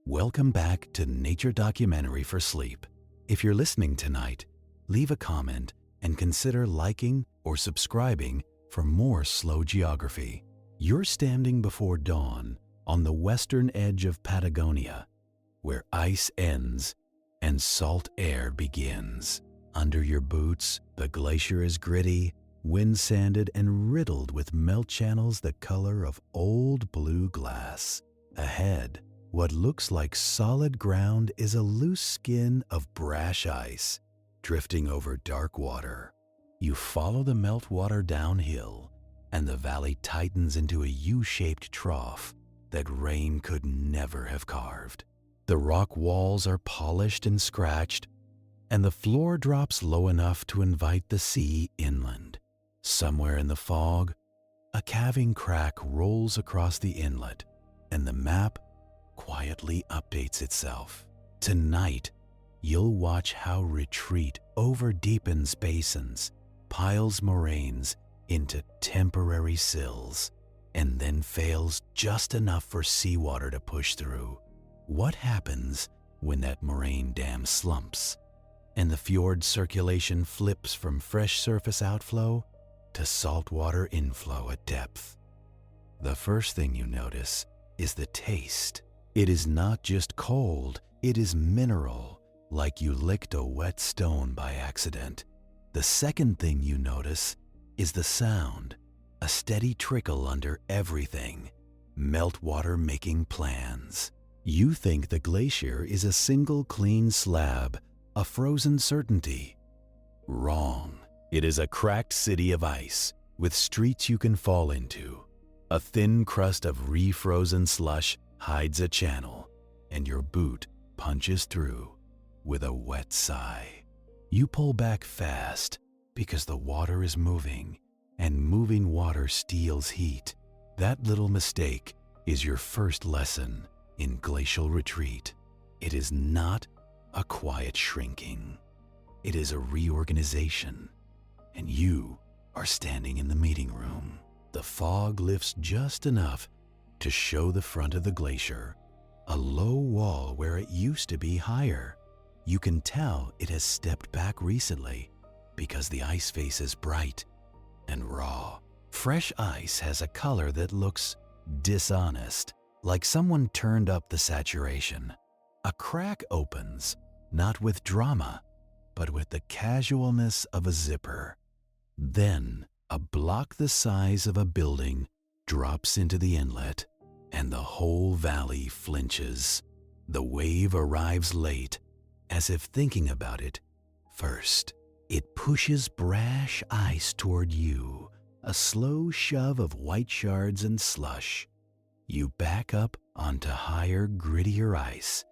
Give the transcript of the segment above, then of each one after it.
Welcome back to Nature Documentary for Sleep. If you're listening tonight, leave a comment and consider liking or subscribing for more slow geography. You're standing before dawn on the western edge of Patagonia, where ice ends and salt air begins. Under your boots, the glacier is gritty, wind-sanded, and riddled with melt channels the color of old blue glass. Ahead, what looks like solid ground is a loose skin of brash ice drifting over dark water. You follow the meltwater downhill, and the valley tightens into a U-shaped trough that rain could never have carved. The rock walls are polished and scratched, and the floor drops low enough to invite the sea inland. Somewhere in the fog, a calving crack rolls across the inlet, and the map quietly updates itself. Tonight, you'll watch how retreat over deepens basins, piles moraines into temporary sills, and then fails just enough for seawater to push through. What happens when that moraine dam slumps and the fjord circulation flips from fresh surface outflow to saltwater inflow at depth? The first thing you notice is the taste. It is not just cold, it is mineral, like you licked a wet stone by accident. The second thing you notice is the sound, a steady trickle under everything, meltwater making plans. You think the glacier is a single clean slab, a frozen certainty. Wrong. It is a cracked city of ice with streets you can fall into. A thin crust of refrozen slush hides a channel, and your boot punches through with a wet sigh. You pull back fast because the water is moving, and moving water steals heat. That little mistake is your first lesson in glacial retreat. It is not a quiet shrinking. It is a reorganization, and you are standing in the meeting room. The fog lifts just enough to show the front of the glacier, a low wall where it used to be higher. You can tell it has stepped back recently because the ice face is bright and raw. Fresh ice has a color that looks dishonest, like someone turned up the saturation. A crack opens, not with drama, but with the casualness of a zipper. Then, a block the size of a building drops into the inlet, and the whole valley flinches. The wave arrives late, as if thinking about it first. It pushes brash ice toward you, a slow shove of white shards and slush. You back up onto higher, grittier ice,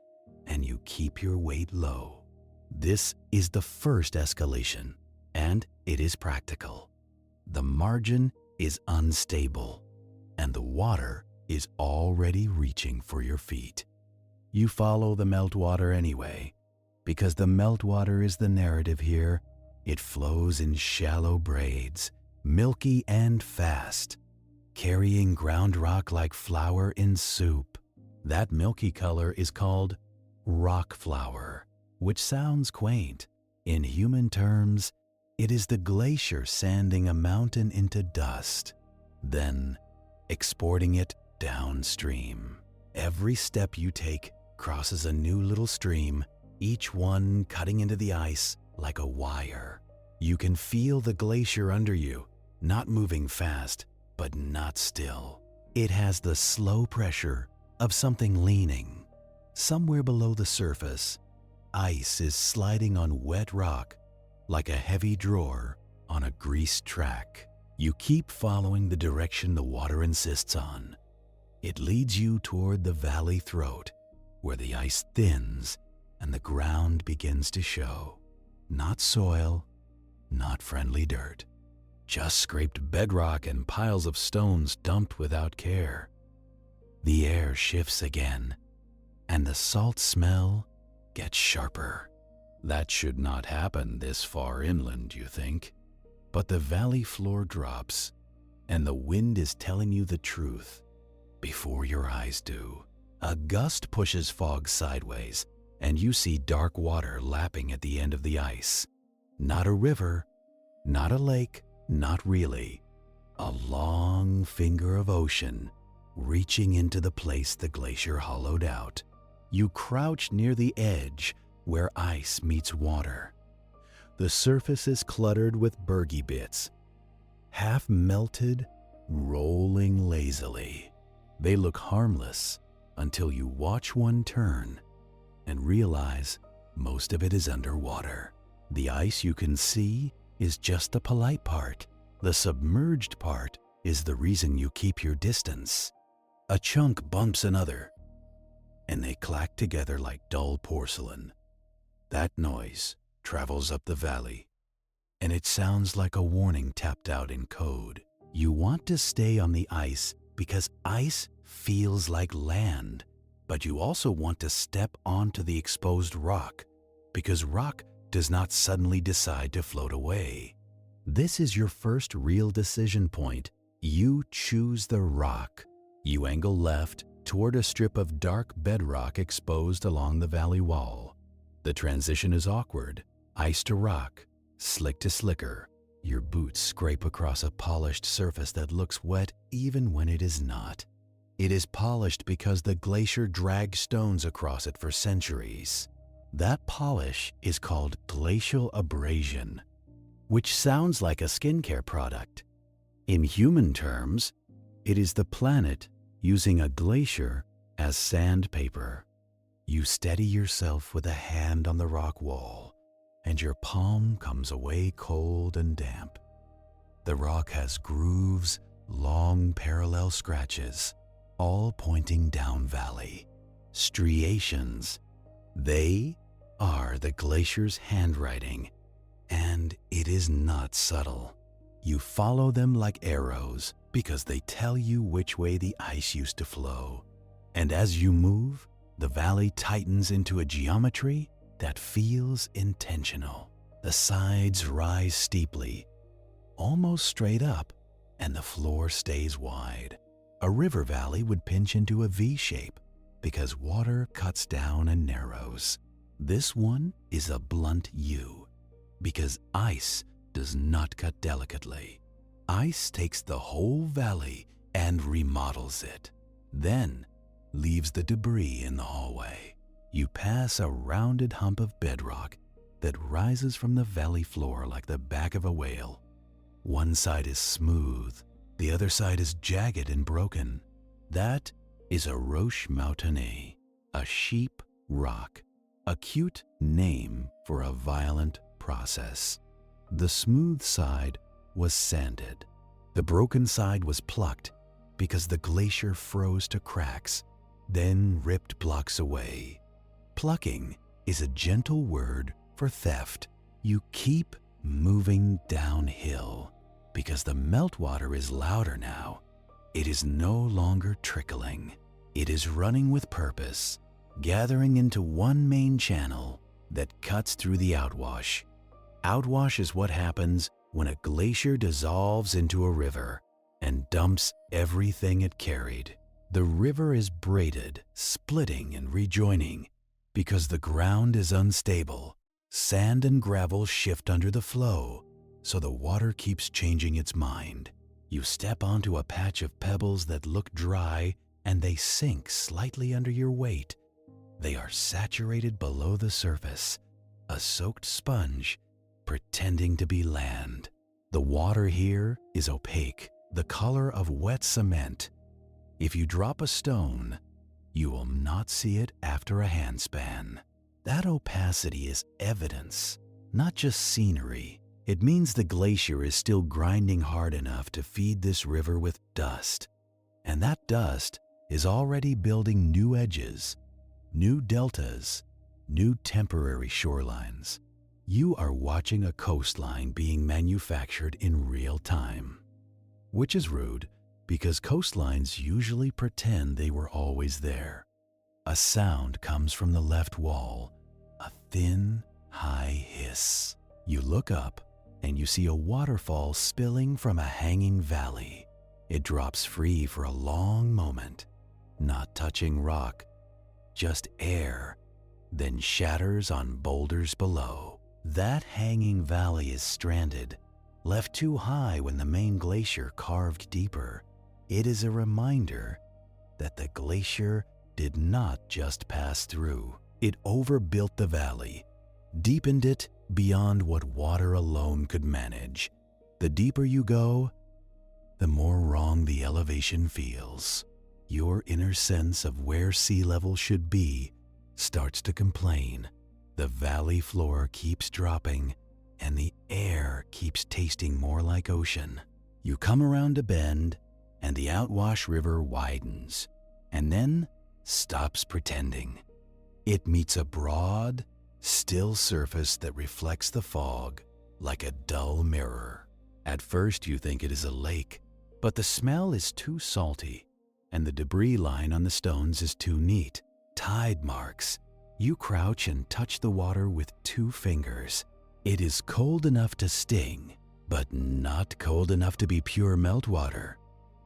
and you keep your weight low. This is the first escalation, and it is practical. The margin is unstable, and the water is already reaching for your feet. You follow the meltwater anyway, because the meltwater is the narrative here. It flows in shallow braids, milky and fast, carrying ground rock like flour in soup. That milky color is called rock flour, which sounds quaint. In human terms, it is the glacier sanding a mountain into dust, then exporting it downstream. Every step you take crosses a new little stream, each one cutting into the ice like a wire. You can feel the glacier under you, not moving fast, but not still. It has the slow pressure of something leaning. Somewhere below the surface, ice is sliding on wet rock like a heavy drawer on a greased track. You keep following the direction the water insists on. It leads you toward the valley throat, where the ice thins and the ground begins to show. Not soil, not friendly dirt, just scraped bedrock and piles of stones dumped without care. The air shifts again, and the salt smell gets sharper. That should not happen this far inland, you think. But the valley floor drops, and the wind is telling you the truth before your eyes do. A gust pushes fog sideways, and you see dark water lapping at the end of the ice. Not a river, not a lake, not really. A long finger of ocean reaching into the place the glacier hollowed out. You crouch near the edge where ice meets water. The surface is cluttered with bergy bits, half melted, rolling lazily. They look harmless until you watch one turn and realize most of it is underwater. The ice you can see is just the polite part. The submerged part is the reason you keep your distance. A chunk bumps another, and they clack together like dull porcelain. That noise travels up the valley, and it sounds like a warning tapped out in code. You want to stay on the ice because ice feels like land, but you also want to step onto the exposed rock because rock does not suddenly decide to float away. This is your first real decision point. You choose the rock. You angle left toward a strip of dark bedrock exposed along the valley wall. The transition is awkward. Ice to rock, slick to slicker. Your boots scrape across a polished surface that looks wet even when it is not. It is polished because the glacier dragged stones across it for centuries. That polish is called glacial abrasion, which sounds like a skincare product. In human terms, it is the planet using a glacier as sandpaper. You steady yourself with a hand on the rock wall, and your palm comes away cold and damp. The rock has grooves, long parallel scratches, all pointing down valley. Striations. They are the glacier's handwriting, and it is not subtle. You follow them like arrows because they tell you which way the ice used to flow. And as you move, the valley tightens into a geometry that feels intentional. The sides rise steeply, almost straight up, and the floor stays wide. A river valley would pinch into a V shape because water cuts down and narrows. This one is a blunt U because ice does not cut delicately. Ice takes the whole valley and remodels it, then leaves the debris in the hallway. You pass a rounded hump of bedrock that rises from the valley floor like the back of a whale. One side is smooth, the other side is jagged and broken. That is a roche moutonné, a sheep rock, a cute name for a violent process. The smooth side was sanded. The broken side was plucked because the glacier froze to cracks, then ripped blocks away. Plucking is a gentle word for theft. You keep moving downhill because the meltwater is louder now. It is no longer trickling. It is running with purpose, gathering into one main channel that cuts through the outwash. Outwash is what happens when a glacier dissolves into a river and dumps everything it carried. The river is braided, splitting and rejoining because the ground is unstable. Sand and gravel shift under the flow, so the water keeps changing its mind. You step onto a patch of pebbles that look dry and they sink slightly under your weight. They are saturated below the surface, a soaked sponge pretending to be land. The water here is opaque, the color of wet cement. If you drop a stone, you will not see it after a handspan. That opacity is evidence, not just scenery. It means the glacier is still grinding hard enough to feed this river with dust. And that dust is already building new edges, new deltas, new temporary shorelines. You are watching a coastline being manufactured in real time. Which is rude, because coastlines usually pretend they were always there. A sound comes from the left wall, a thin, high hiss. You look up and you see a waterfall spilling from a hanging valley. It drops free for a long moment, not touching rock, just air, then shatters on boulders below. That hanging valley is stranded, left too high when the main glacier carved deeper. It is a reminder that the glacier did not just pass through. It overbuilt the valley, deepened it beyond what water alone could manage. The deeper you go, the more wrong the elevation feels. Your inner sense of where sea level should be starts to complain. The valley floor keeps dropping, and the air keeps tasting more like ocean. You come around a bend, and the outwash river widens, and then stops pretending. It meets a broad, still surface that reflects the fog like a dull mirror. At first you think it is a lake, but the smell is too salty, and the debris line on the stones is too neat. Tide marks. You crouch and touch the water with 2 fingers. It is cold enough to sting, but not cold enough to be pure meltwater.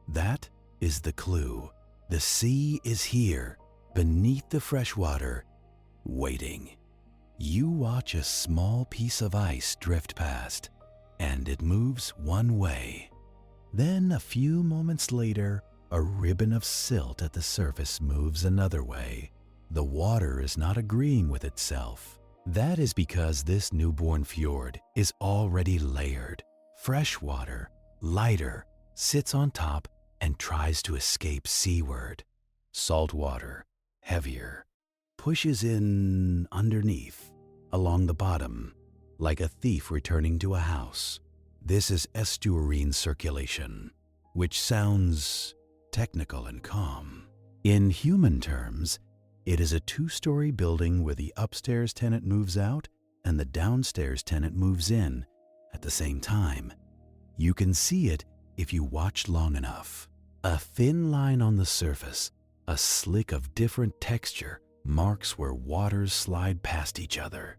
That is the clue. The sea is here, beneath the fresh water, waiting. You watch a small piece of ice drift past, and it moves one way. Then a few moments later, a ribbon of silt at the surface moves another way. The water is not agreeing with itself. That is because this newborn fjord is already layered. Fresh water, lighter, sits on top and tries to escape seaward. Salt water, heavier, pushes in underneath, along the bottom, like a thief returning to a house. This is estuarine circulation, which sounds technical and calm. In human terms, it is a 2-story building where the upstairs tenant moves out and the downstairs tenant moves in at the same time. You can see it if you watch long enough. A thin line on the surface, a slick of different texture, marks where waters slide past each other.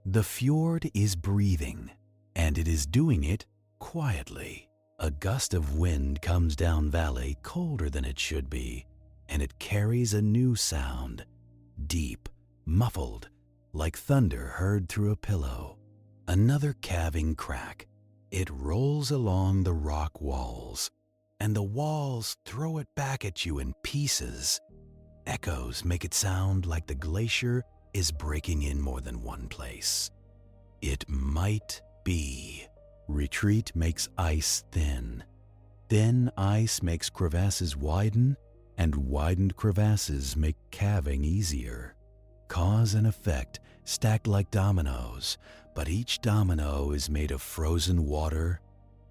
The fjord is breathing, and it is doing it quietly. A gust of wind comes down valley colder than it should be, and it carries a new sound, deep, muffled, like thunder heard through a pillow. Another calving crack. It rolls along the rock walls, and the walls throw it back at you in pieces. Echoes make it sound like the glacier is breaking in more than one place. It might be. Retreat makes ice thin. Thin ice makes crevasses widen, and widened crevasses make calving easier. Cause and effect stacked like dominoes, but each domino is made of frozen water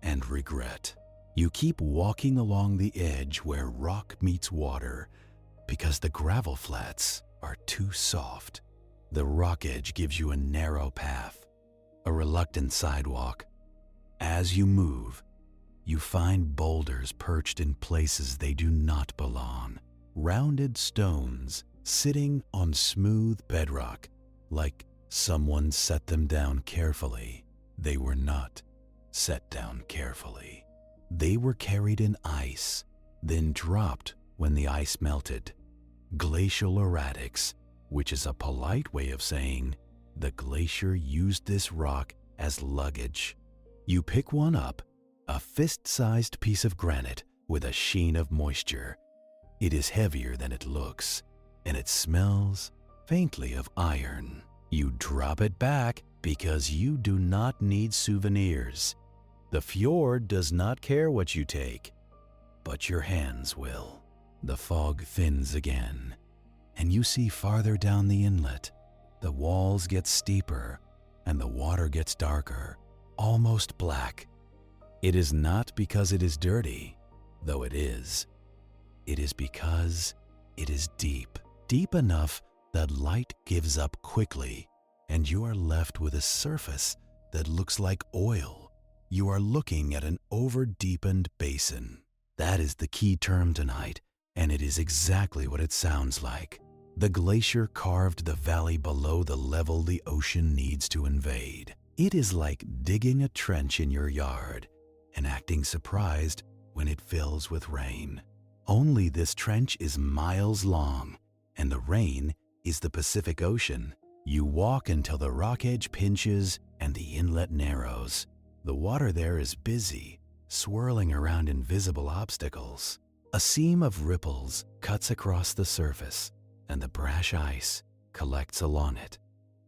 and regret. You keep walking along the edge where rock meets water because the gravel flats are too soft. The rock edge gives you a narrow path, a reluctant sidewalk. As you move, you find boulders perched in places they do not belong. Rounded stones sitting on smooth bedrock, like someone set them down carefully. They were not set down carefully. They were carried in ice, then dropped when the ice melted. Glacial erratics, which is a polite way of saying the glacier used this rock as luggage. You pick one up, a fist-sized piece of granite with a sheen of moisture. It is heavier than it looks, and it smells faintly of iron. You drop it back because you do not need souvenirs. The fjord does not care what you take, but your hands will. The fog thins again, and you see farther down the inlet. The walls get steeper, and the water gets darker, almost black. It is not because it is dirty, though it is. It is because it is deep, deep enough that light gives up quickly, and you are left with a surface that looks like oil. You are looking at an over-deepened basin. That is the key term tonight, and it is exactly what it sounds like. The glacier carved the valley below the level the ocean needs to invade. It is like digging a trench in your yard and acting surprised when it fills with rain. Only this trench is miles long, and the rain is the Pacific Ocean. You walk until the rock edge pinches and the inlet narrows. The water there is busy, swirling around invisible obstacles. A seam of ripples cuts across the surface, and the brash ice collects along it.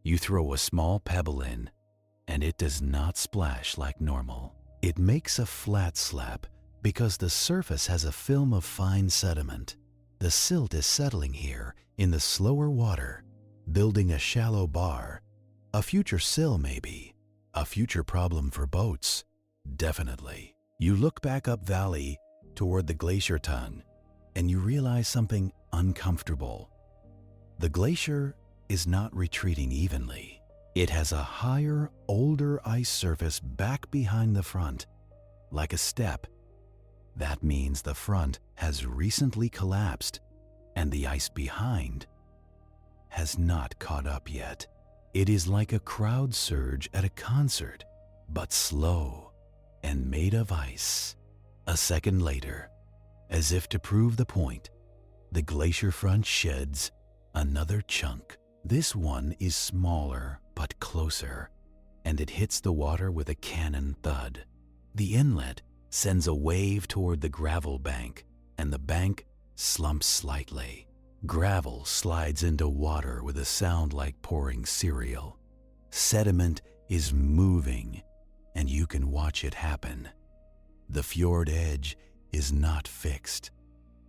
You throw a small pebble in, and it does not splash like normal. It makes a flat slap because the surface has a film of fine sediment. The silt is settling here in the slower water, building a shallow bar. A future sill, maybe. A future problem for boats. Definitely. You look back up valley toward the glacier tongue, and you realize something uncomfortable. The glacier is not retreating evenly. It has a higher, older ice surface back behind the front, like a step. That means the front has recently collapsed, and the ice behind has not caught up yet. It is like a crowd surge at a concert, but slow and made of ice. A second later, as if to prove the point, the glacier front sheds another chunk. This one is smaller but closer, and it hits the water with a cannon thud. The inlet sends a wave toward the gravel bank, and the bank slumps slightly. Gravel slides into water with a sound like pouring cereal. Sediment is moving, and you can watch it happen. The fjord edge is not fixed.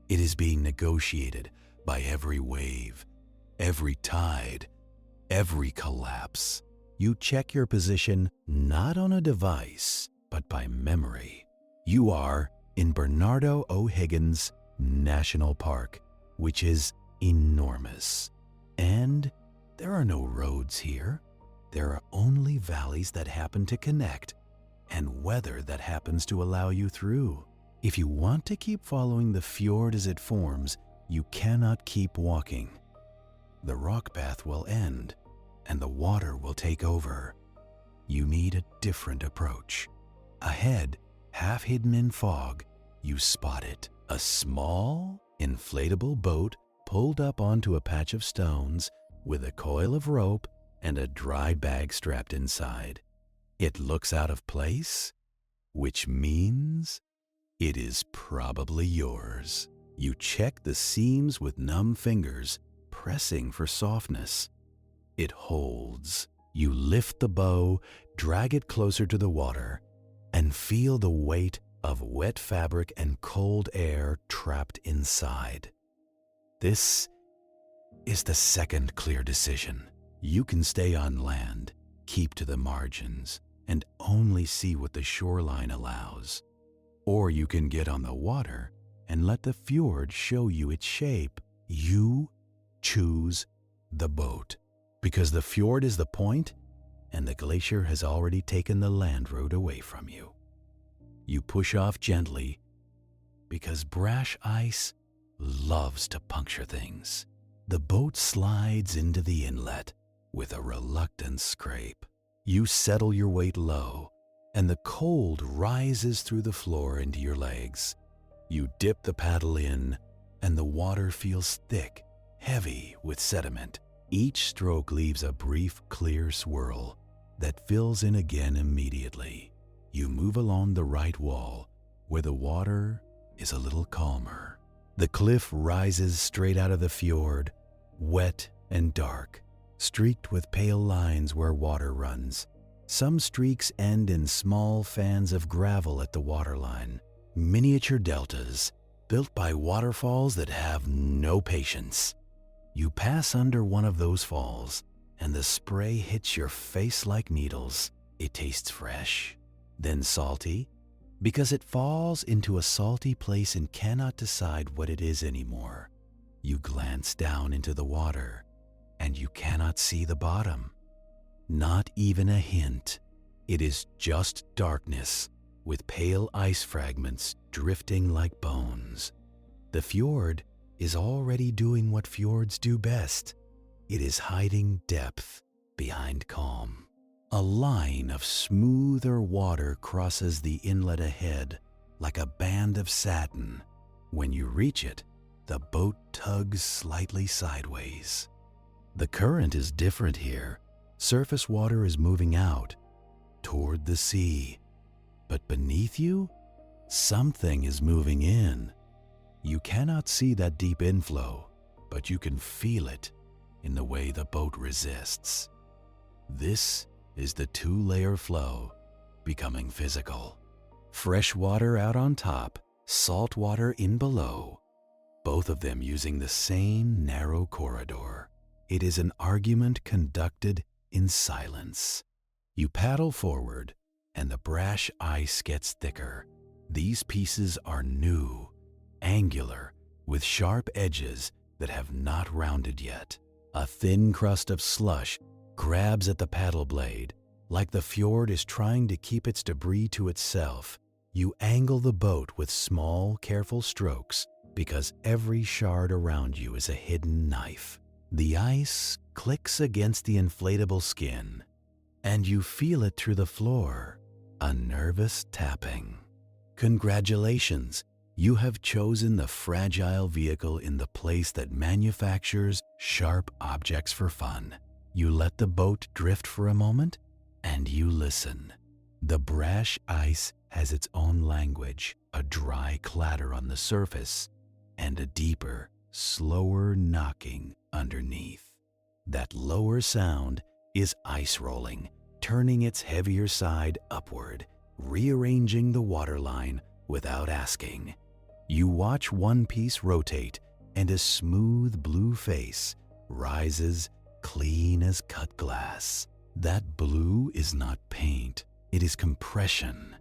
It is being negotiated by every wave, every tide, every collapse. You check your position not on a device, but by memory. You are in Bernardo O'Higgins National Park, which is enormous. And there are no roads here. There are only valleys that happen to connect, and weather that happens to allow you through. If you want to keep following the fjord as it forms, you cannot keep walking. The rock path will end, and the water will take over. You need a different approach. Ahead, half hidden in fog, you spot it. A small, inflatable boat pulled up onto a patch of stones with a coil of rope and a dry bag strapped inside. It looks out of place, which means it is probably yours. You check the seams with numb fingers, pressing for softness. It holds. You lift the bow, drag it closer to the water, and feel the weight of wet fabric and cold air trapped inside. This is the second clear decision. You can stay on land, keep to the margins, and only see what the shoreline allows. Or you can get on the water and let the fjord show you its shape. You choose the boat, because the fjord is the point and the glacier has already taken the land road away from you. You push off gently because brash ice loves to puncture things. The boat slides into the inlet with a reluctant scrape. You settle your weight low, and the cold rises through the floor into your legs. You dip the paddle in, and the water feels thick, heavy with sediment. Each stroke leaves a brief, clear swirl that fills in again immediately. You move along the right wall, where the water is a little calmer. The cliff rises straight out of the fjord, wet and dark, streaked with pale lines where water runs. Some streaks end in small fans of gravel at the waterline, miniature deltas built by waterfalls that have no patience. You pass under one of those falls, and the spray hits your face like needles. It tastes fresh, then salty, because it falls into a salty place and cannot decide what it is anymore. You glance down into the water, and you cannot see the bottom. Not even a hint. It is just darkness, with pale ice fragments drifting like bones. The fjord is already doing what fjords do best. It is hiding depth behind calm. A line of smoother water crosses the inlet ahead like a band of satin. When you reach it, the boat tugs slightly sideways. The current is different here. Surface water is moving out toward the sea. But beneath you, something is moving in. You cannot see that deep inflow, but you can feel it in the way the boat resists. This is the two-layer flow becoming physical. Fresh water out on top, salt water in below, both of them using the same narrow corridor. It is an argument conducted in silence. You paddle forward, and the brash ice gets thicker. These pieces are new, angular, with sharp edges that have not rounded yet. A thin crust of slush grabs at the paddle blade, like the fjord is trying to keep its debris to itself. You angle the boat with small, careful strokes because every shard around you is a hidden knife. The ice clicks against the inflatable skin, and you feel it through the floor, a nervous tapping. Congratulations, you have chosen the fragile vehicle in the place that manufactures sharp objects for fun. You let the boat drift for a moment, and you listen. The brash ice has its own language, a dry clatter on the surface, and a deeper, slower knocking underneath. That lower sound is ice rolling, turning its heavier side upward, rearranging the waterline without asking. You watch one piece rotate, and a smooth blue face rises clean as cut glass. That blue is not paint, it is compression.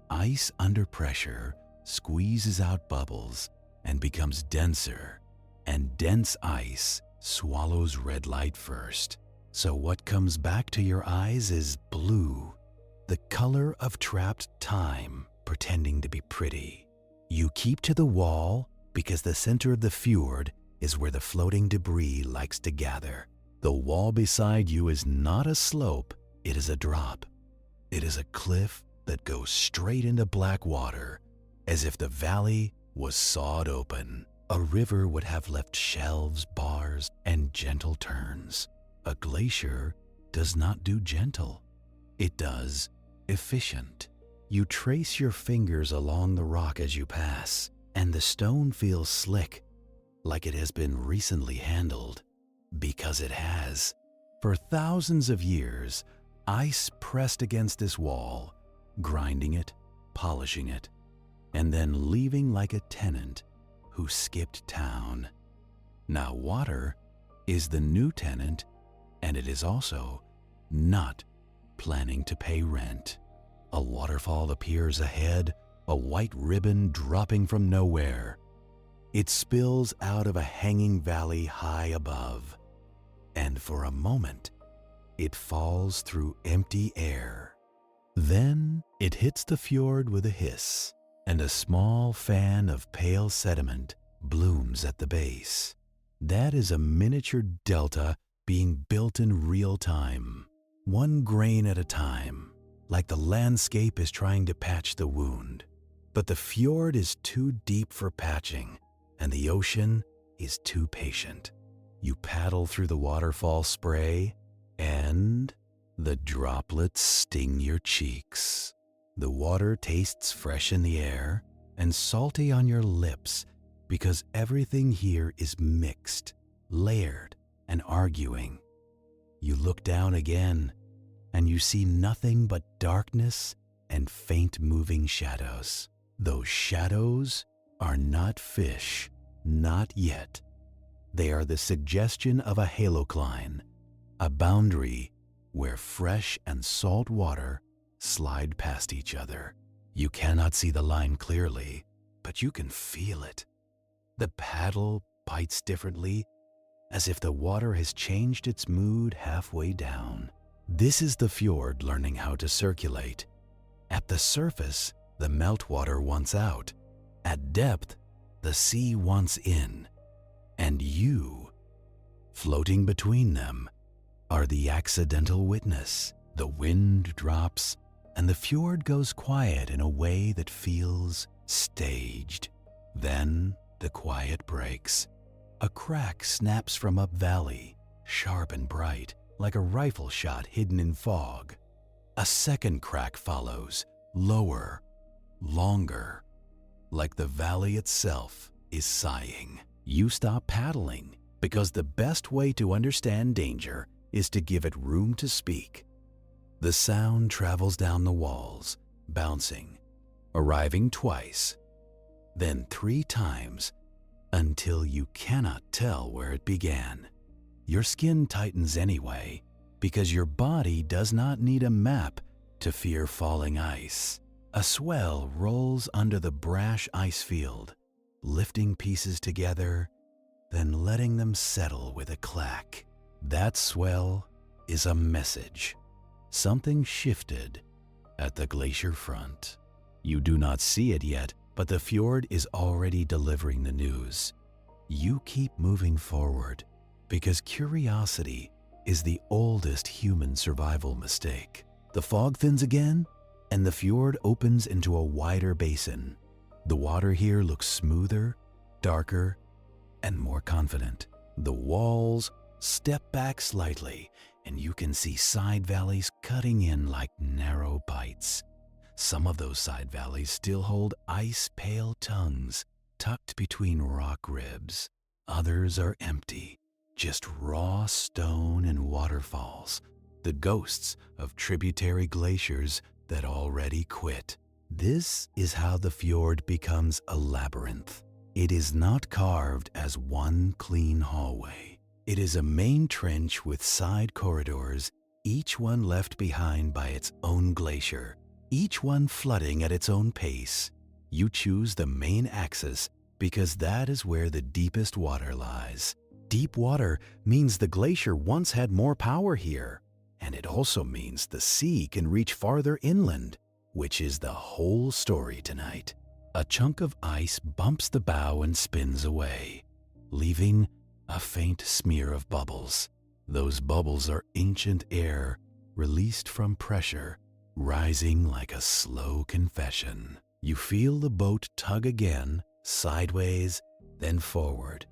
Ice under pressure squeezes out bubbles and becomes denser, and dense ice swallows red light first. So what comes back to your eyes is blue, the color of trapped time pretending to be pretty. You keep to the wall because the center of the fjord is where the floating debris likes to gather. The wall beside you is not a slope, it is a drop. It is a cliff that goes straight into black water, as if the valley was sawed open. A river would have left shelves, bars, and gentle turns. A glacier does not do gentle, it does efficient. You trace your fingers along the rock as you pass, and the stone feels slick, like it has been recently handled. Because it has. For thousands of years, ice pressed against this wall, grinding it, polishing it, and then leaving like a tenant who skipped town. Now water is the new tenant, and it is also not planning to pay rent. A waterfall appears ahead, a white ribbon dropping from nowhere. It spills out of a hanging valley high above, and for a moment, it falls through empty air. Then it hits the fjord with a hiss, and a small fan of pale sediment blooms at the base. That is a miniature delta being built in real time, one grain at a time, like the landscape is trying to patch the wound. But the fjord is too deep for patching, and the ocean is too patient. You paddle through the waterfall spray, and the droplets sting your cheeks. The water tastes fresh in the air and salty on your lips because everything here is mixed, layered, and arguing. You look down again, and you see nothing but darkness and faint moving shadows. Those shadows are not fish, not yet. They are the suggestion of a halocline, a boundary where fresh and salt water slide past each other. You cannot see the line clearly, but you can feel it. The paddle bites differently, as if the water has changed its mood halfway down. This is the fjord learning how to circulate. At the surface, the meltwater wants out. At depth, the sea wants in. And you, floating between them, are the accidental witness. The wind drops, and the fjord goes quiet in a way that feels staged. Then the quiet breaks. A crack snaps from up valley, sharp and bright, like a rifle shot hidden in fog. A second crack follows, lower, longer, like the valley itself is sighing. You stop paddling because the best way to understand danger is to give it room to speak. The sound travels down the walls, bouncing, arriving twice, then 3 times, until you cannot tell where it began. Your skin tightens anyway, because your body does not need a map to fear falling ice. A swell rolls under the brash ice field, lifting pieces together, then letting them settle with a clack. That swell is a message. Something shifted at the glacier front. You do not see it yet, but the fjord is already delivering the news. You keep moving forward because curiosity is the oldest human survival mistake. The fog thins again, and the fjord opens into a wider basin. The water here looks smoother, darker, and more confident. The walls step back slightly, and you can see side valleys cutting in like narrow bites. Some of those side valleys still hold ice-pale tongues tucked between rock ribs. Others are empty, just raw stone and waterfalls, the ghosts of tributary glaciers that already quit. This is how the fjord becomes a labyrinth. It is not carved as one clean hallway. It is a main trench with side corridors, each one left behind by its own glacier, each one flooding at its own pace. You choose the main axis because that is where the deepest water lies. Deep water means the glacier once had more power here, and it also means the sea can reach farther inland, which is the whole story tonight. A chunk of ice bumps the bow and spins away, leaving a faint smear of bubbles. Those bubbles are ancient air released from pressure, rising like a slow confession. You feel the boat tug again, sideways, then forward.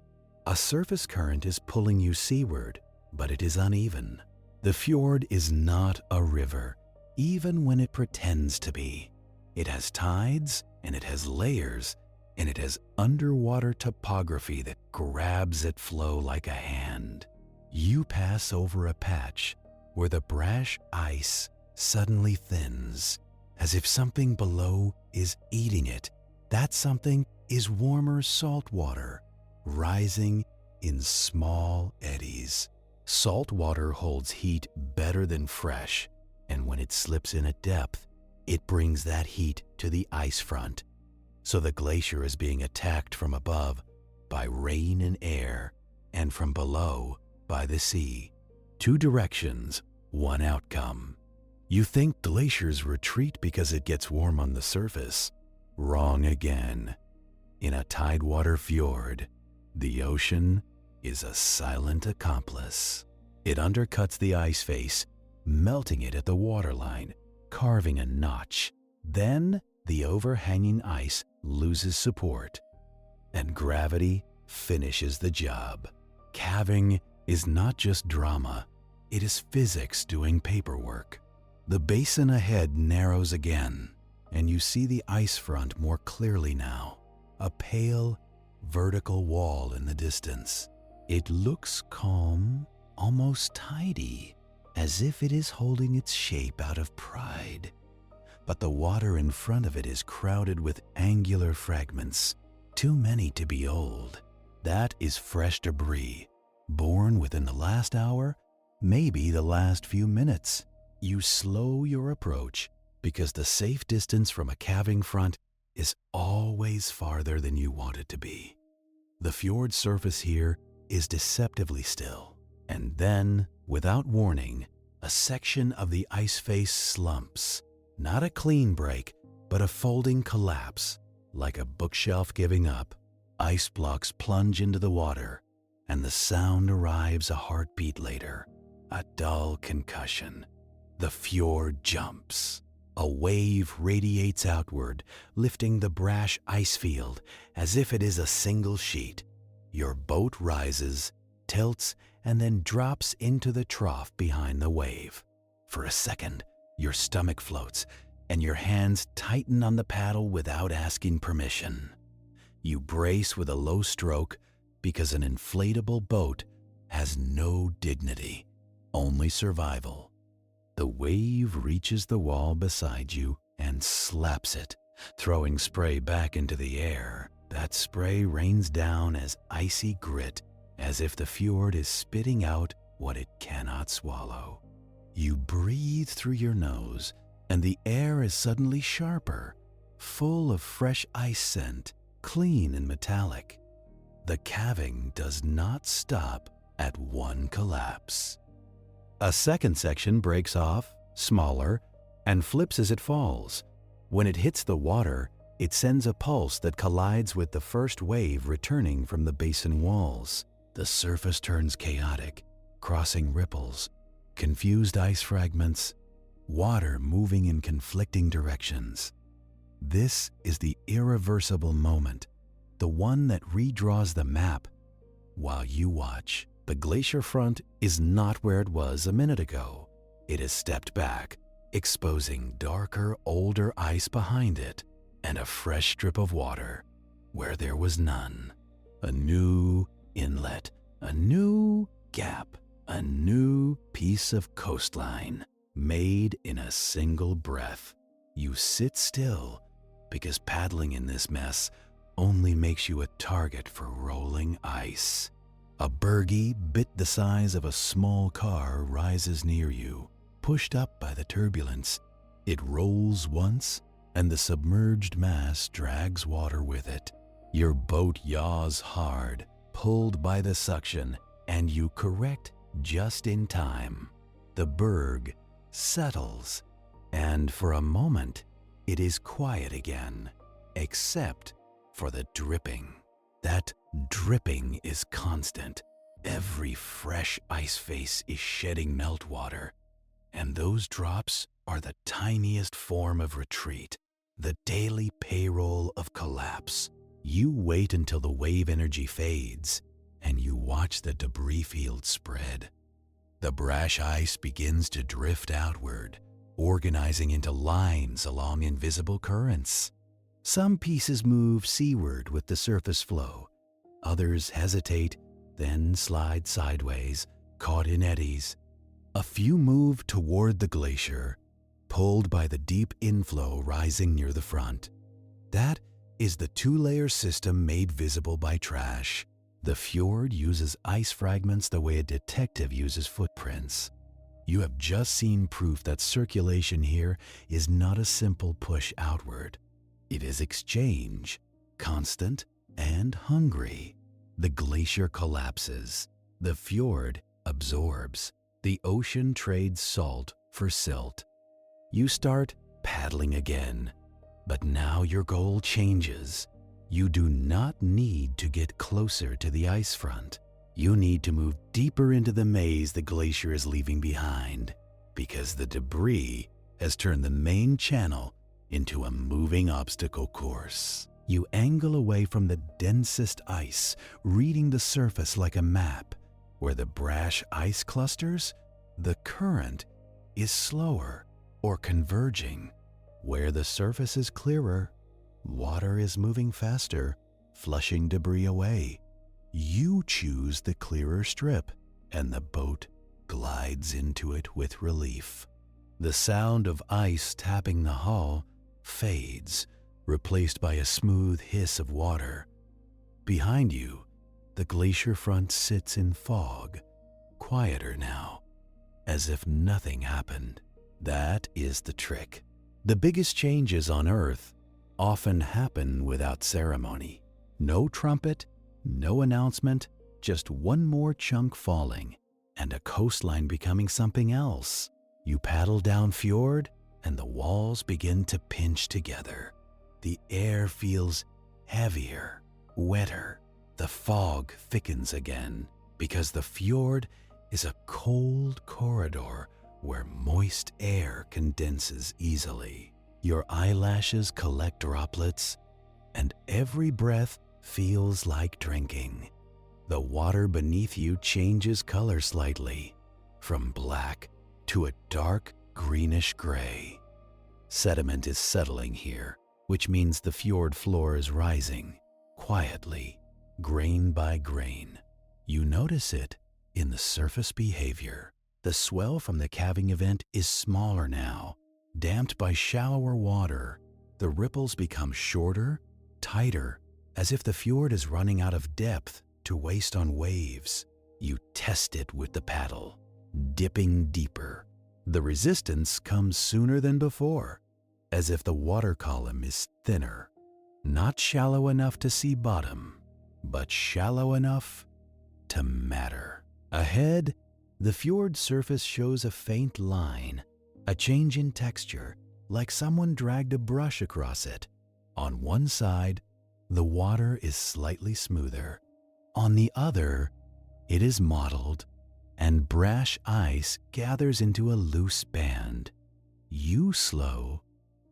A surface current is pulling you seaward, but it is uneven. The fjord is not a river, even when it pretends to be. It has tides, and it has layers, and it has underwater topography that grabs at flow like a hand. You pass over a patch where the brash ice suddenly thins, as if something below is eating it. That something is warmer salt water, rising in small eddies. Salt water holds heat better than fresh, and when it slips in at depth, it brings that heat to the ice front. So the glacier is being attacked from above by rain and air, and from below by the sea. 2 directions, 1 outcome. You think glaciers retreat because it gets warm on the surface. Wrong again. In a tidewater fjord, the ocean is a silent accomplice. It undercuts the ice face, melting it at the waterline, carving a notch. Then the overhanging ice loses support, and gravity finishes the job. Calving is not just drama, it is physics doing paperwork. The basin ahead narrows again, and you see the ice front more clearly now, a pale, vertical wall in the distance. It looks calm, almost tidy, as if it is holding its shape out of pride. But the water in front of it is crowded with angular fragments, too many to be old. That is fresh debris, born within the last hour, maybe the last few minutes. You slow your approach because the safe distance from a calving front is always farther than you want it to be. The fjord surface here is deceptively still, and then, without warning, a section of the ice face slumps. Not a clean break, but a folding collapse, like a bookshelf giving up. Ice blocks plunge into the water, and the sound arrives a heartbeat later, a dull concussion. The fjord jumps. A wave radiates outward, lifting the brash ice field as if it is a single sheet. Your boat rises, tilts, and then drops into the trough behind the wave. For a second, your stomach floats and your hands tighten on the paddle without asking permission. You brace with a low stroke because an inflatable boat has no dignity, only survival. The wave reaches the wall beside you and slaps it, throwing spray back into the air. That spray rains down as icy grit, as if the fjord is spitting out what it cannot swallow. You breathe through your nose, and the air is suddenly sharper, full of fresh ice scent, clean and metallic. The calving does not stop at one collapse. A second section breaks off, smaller, and flips as it falls. When it hits the water, it sends a pulse that collides with the first wave returning from the basin walls. The surface turns chaotic, crossing ripples, confused ice fragments, water moving in conflicting directions. This is the irreversible moment, the one that redraws the map. While you watch, the glacier front is not where it was a minute ago. It has stepped back, exposing darker, older ice behind it and a fresh strip of water where there was none. A new inlet, a new gap, a new piece of coastline made in a single breath. You sit still because paddling in this mess only makes you a target for rolling ice. A bergy bit the size of a small car rises near you, pushed up by the turbulence. It rolls once, and the submerged mass drags water with it. Your boat yaws hard, pulled by the suction, and you correct just in time. The berg settles, and for a moment, it is quiet again, except for the dripping. That dripping is constant. Every fresh ice face is shedding meltwater, and those drops are the tiniest form of retreat, the daily payroll of collapse. You wait until the wave energy fades, and you watch the debris field spread. The brash ice begins to drift outward, organizing into lines along invisible currents. Some pieces move seaward with the surface flow. Others hesitate, then slide sideways, caught in eddies. A few move toward the glacier, pulled by the deep inflow rising near the front. That is the two-layer system made visible by trash. The fjord uses ice fragments the way a detective uses footprints. You have just seen proof that circulation here is not a simple push outward. It is exchange, constant and hungry. The glacier collapses. The fjord absorbs. The ocean trades salt for silt. You start paddling again, but now your goal changes. You do not need to get closer to the ice front. You need to move deeper into the maze the glacier is leaving behind, because the debris has turned the main channel into a moving obstacle course. You angle away from the densest ice, reading the surface like a map. Where the brash ice clusters, the current is slower or converging. Where the surface is clearer, water is moving faster, flushing debris away. You choose the clearer strip, and the boat glides into it with relief. The sound of ice tapping the hull fades, replaced by a smooth hiss of water. Behind you, the glacier front sits in fog, quieter now, as if nothing happened. That is the trick. The biggest changes on Earth often happen without ceremony. No trumpet, no announcement, just one more chunk falling, and a coastline becoming something else. You paddle down fjord, and the walls begin to pinch together. The air feels heavier, wetter. The fog thickens again, because the fjord is a cold corridor where moist air condenses easily. Your eyelashes collect droplets, and every breath feels like drinking. the water beneath you changes color slightly, from black to a dark greenish gray. Sediment is settling here, which means the fjord floor is rising, quietly, grain by grain. You notice it in the surface behavior. The swell from the calving event is smaller now, damped by shallower water. The ripples become shorter, tighter, as if the fjord is running out of depth to waste on waves. You test it with the paddle, dipping deeper. The resistance comes sooner than before, as if the water column is thinner, not shallow enough to see bottom, but shallow enough to matter. Ahead, the fjord surface shows a faint line, a change in texture, like someone dragged a brush across it. On one side, the water is slightly smoother. On the other, it is mottled, and brash ice gathers into a loose band. You slow,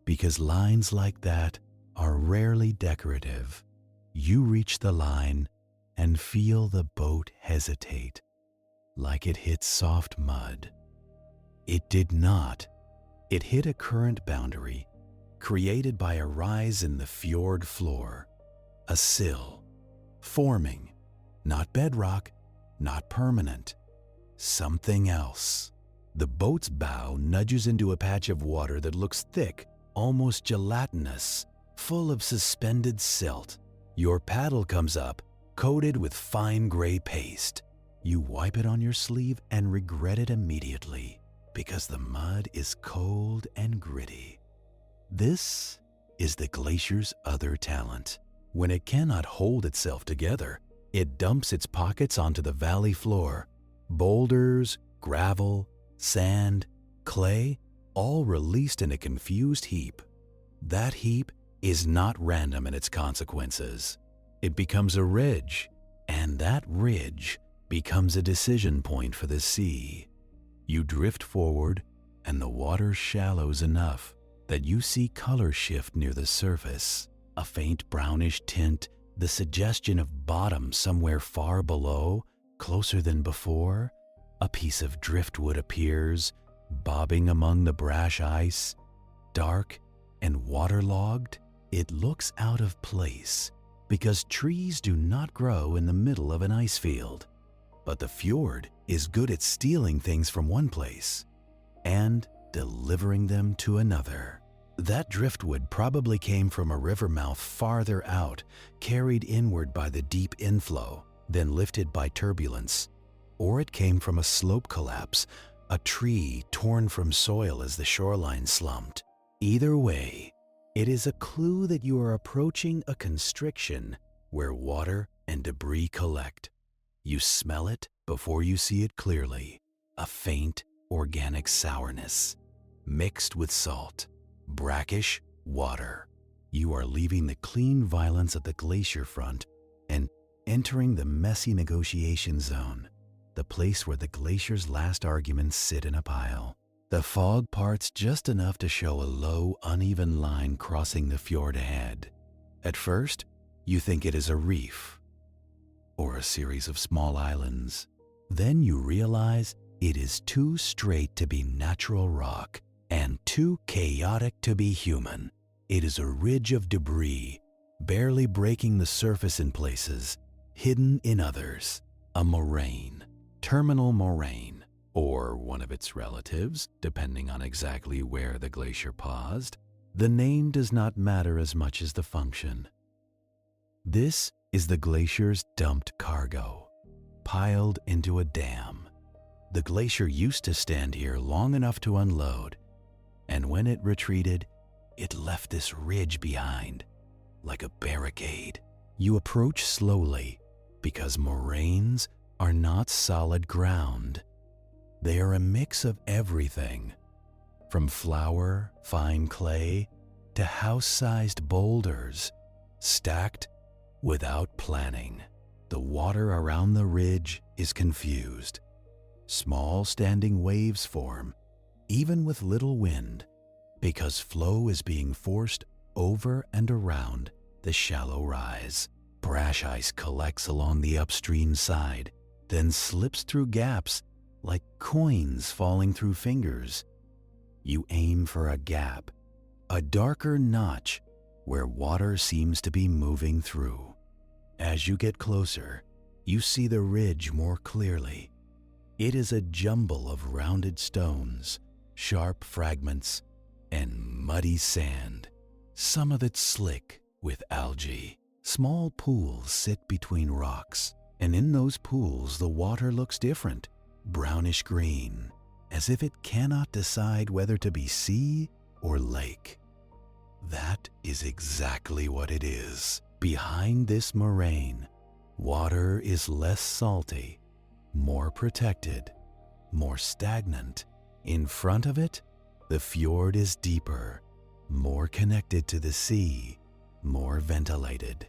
because lines like that are rarely decorative. You reach the line and feel the boat hesitate, like it hit soft mud. It did not. It hit a current boundary, created by a rise in the fjord floor, a sill, forming, not bedrock, not permanent, something else. The boat's bow nudges into a patch of water that looks thick, almost gelatinous, full of suspended silt. Your paddle comes up, coated with fine gray paste. You wipe it on your sleeve and regret it immediately, because the mud is cold and gritty. This is the glacier's other talent. When it cannot hold itself together, it dumps its pockets onto the valley floor. Boulders, gravel, sand, clay, all released in a confused heap. That heap is not random in its consequences. It becomes a ridge, and that ridge becomes a decision point for the sea. You drift forward, and the water shallows enough that you see color shift near the surface. A faint brownish tint, the suggestion of bottom somewhere far below, closer than before. A piece of driftwood appears, bobbing among the brash ice, dark and waterlogged. It looks out of place because trees do not grow in the middle of an ice field. But the fjord is good at stealing things from one place and delivering them to another. That driftwood probably came from a river mouth farther out, carried inward by the deep inflow, then lifted by turbulence. Or it came from a slope collapse, a tree torn from soil as the shoreline slumped. Either way, it is a clue that you are approaching a constriction where water and debris collect. You smell it before you see it clearly, a faint organic sourness, mixed with salt, brackish water. You are leaving the clean violence of the glacier front and entering the messy negotiation zone, the place where the glacier's last arguments sit in a pile. The fog parts just enough to show a low, uneven line crossing the fjord ahead. At first, you think it is a reef or a series of small islands. Then you realize it is too straight to be natural rock and too chaotic to be human. It is a ridge of debris, barely breaking the surface in places, hidden in others. A moraine, terminal moraine, or one of its relatives, depending on exactly where the glacier paused. The name does not matter as much as the function. This is the glacier's dumped cargo, piled into a dam. The glacier used to stand here long enough to unload, and when it retreated, it left this ridge behind, like a barricade. You approach slowly, because moraines are not solid ground. They are a mix of everything, from flour, fine clay, to house-sized boulders, stacked without planning. The water around the ridge is confused. Small standing waves form, even with little wind, because flow is being forced over and around the shallow rise. Brash ice collects along the upstream side, then slips through gaps like coins falling through fingers. You aim for a gap, a darker notch where water seems to be moving through. As you get closer, you see the ridge more clearly. It is a jumble of rounded stones, sharp fragments, and muddy sand, some of it slick with algae. Small pools sit between rocks, and in those pools the water looks different, brownish green, as if it cannot decide whether to be sea or lake. That is exactly what it is. Behind this moraine, water is less salty, more protected, more stagnant. In front of it, the fjord is deeper, more connected to the sea, more ventilated.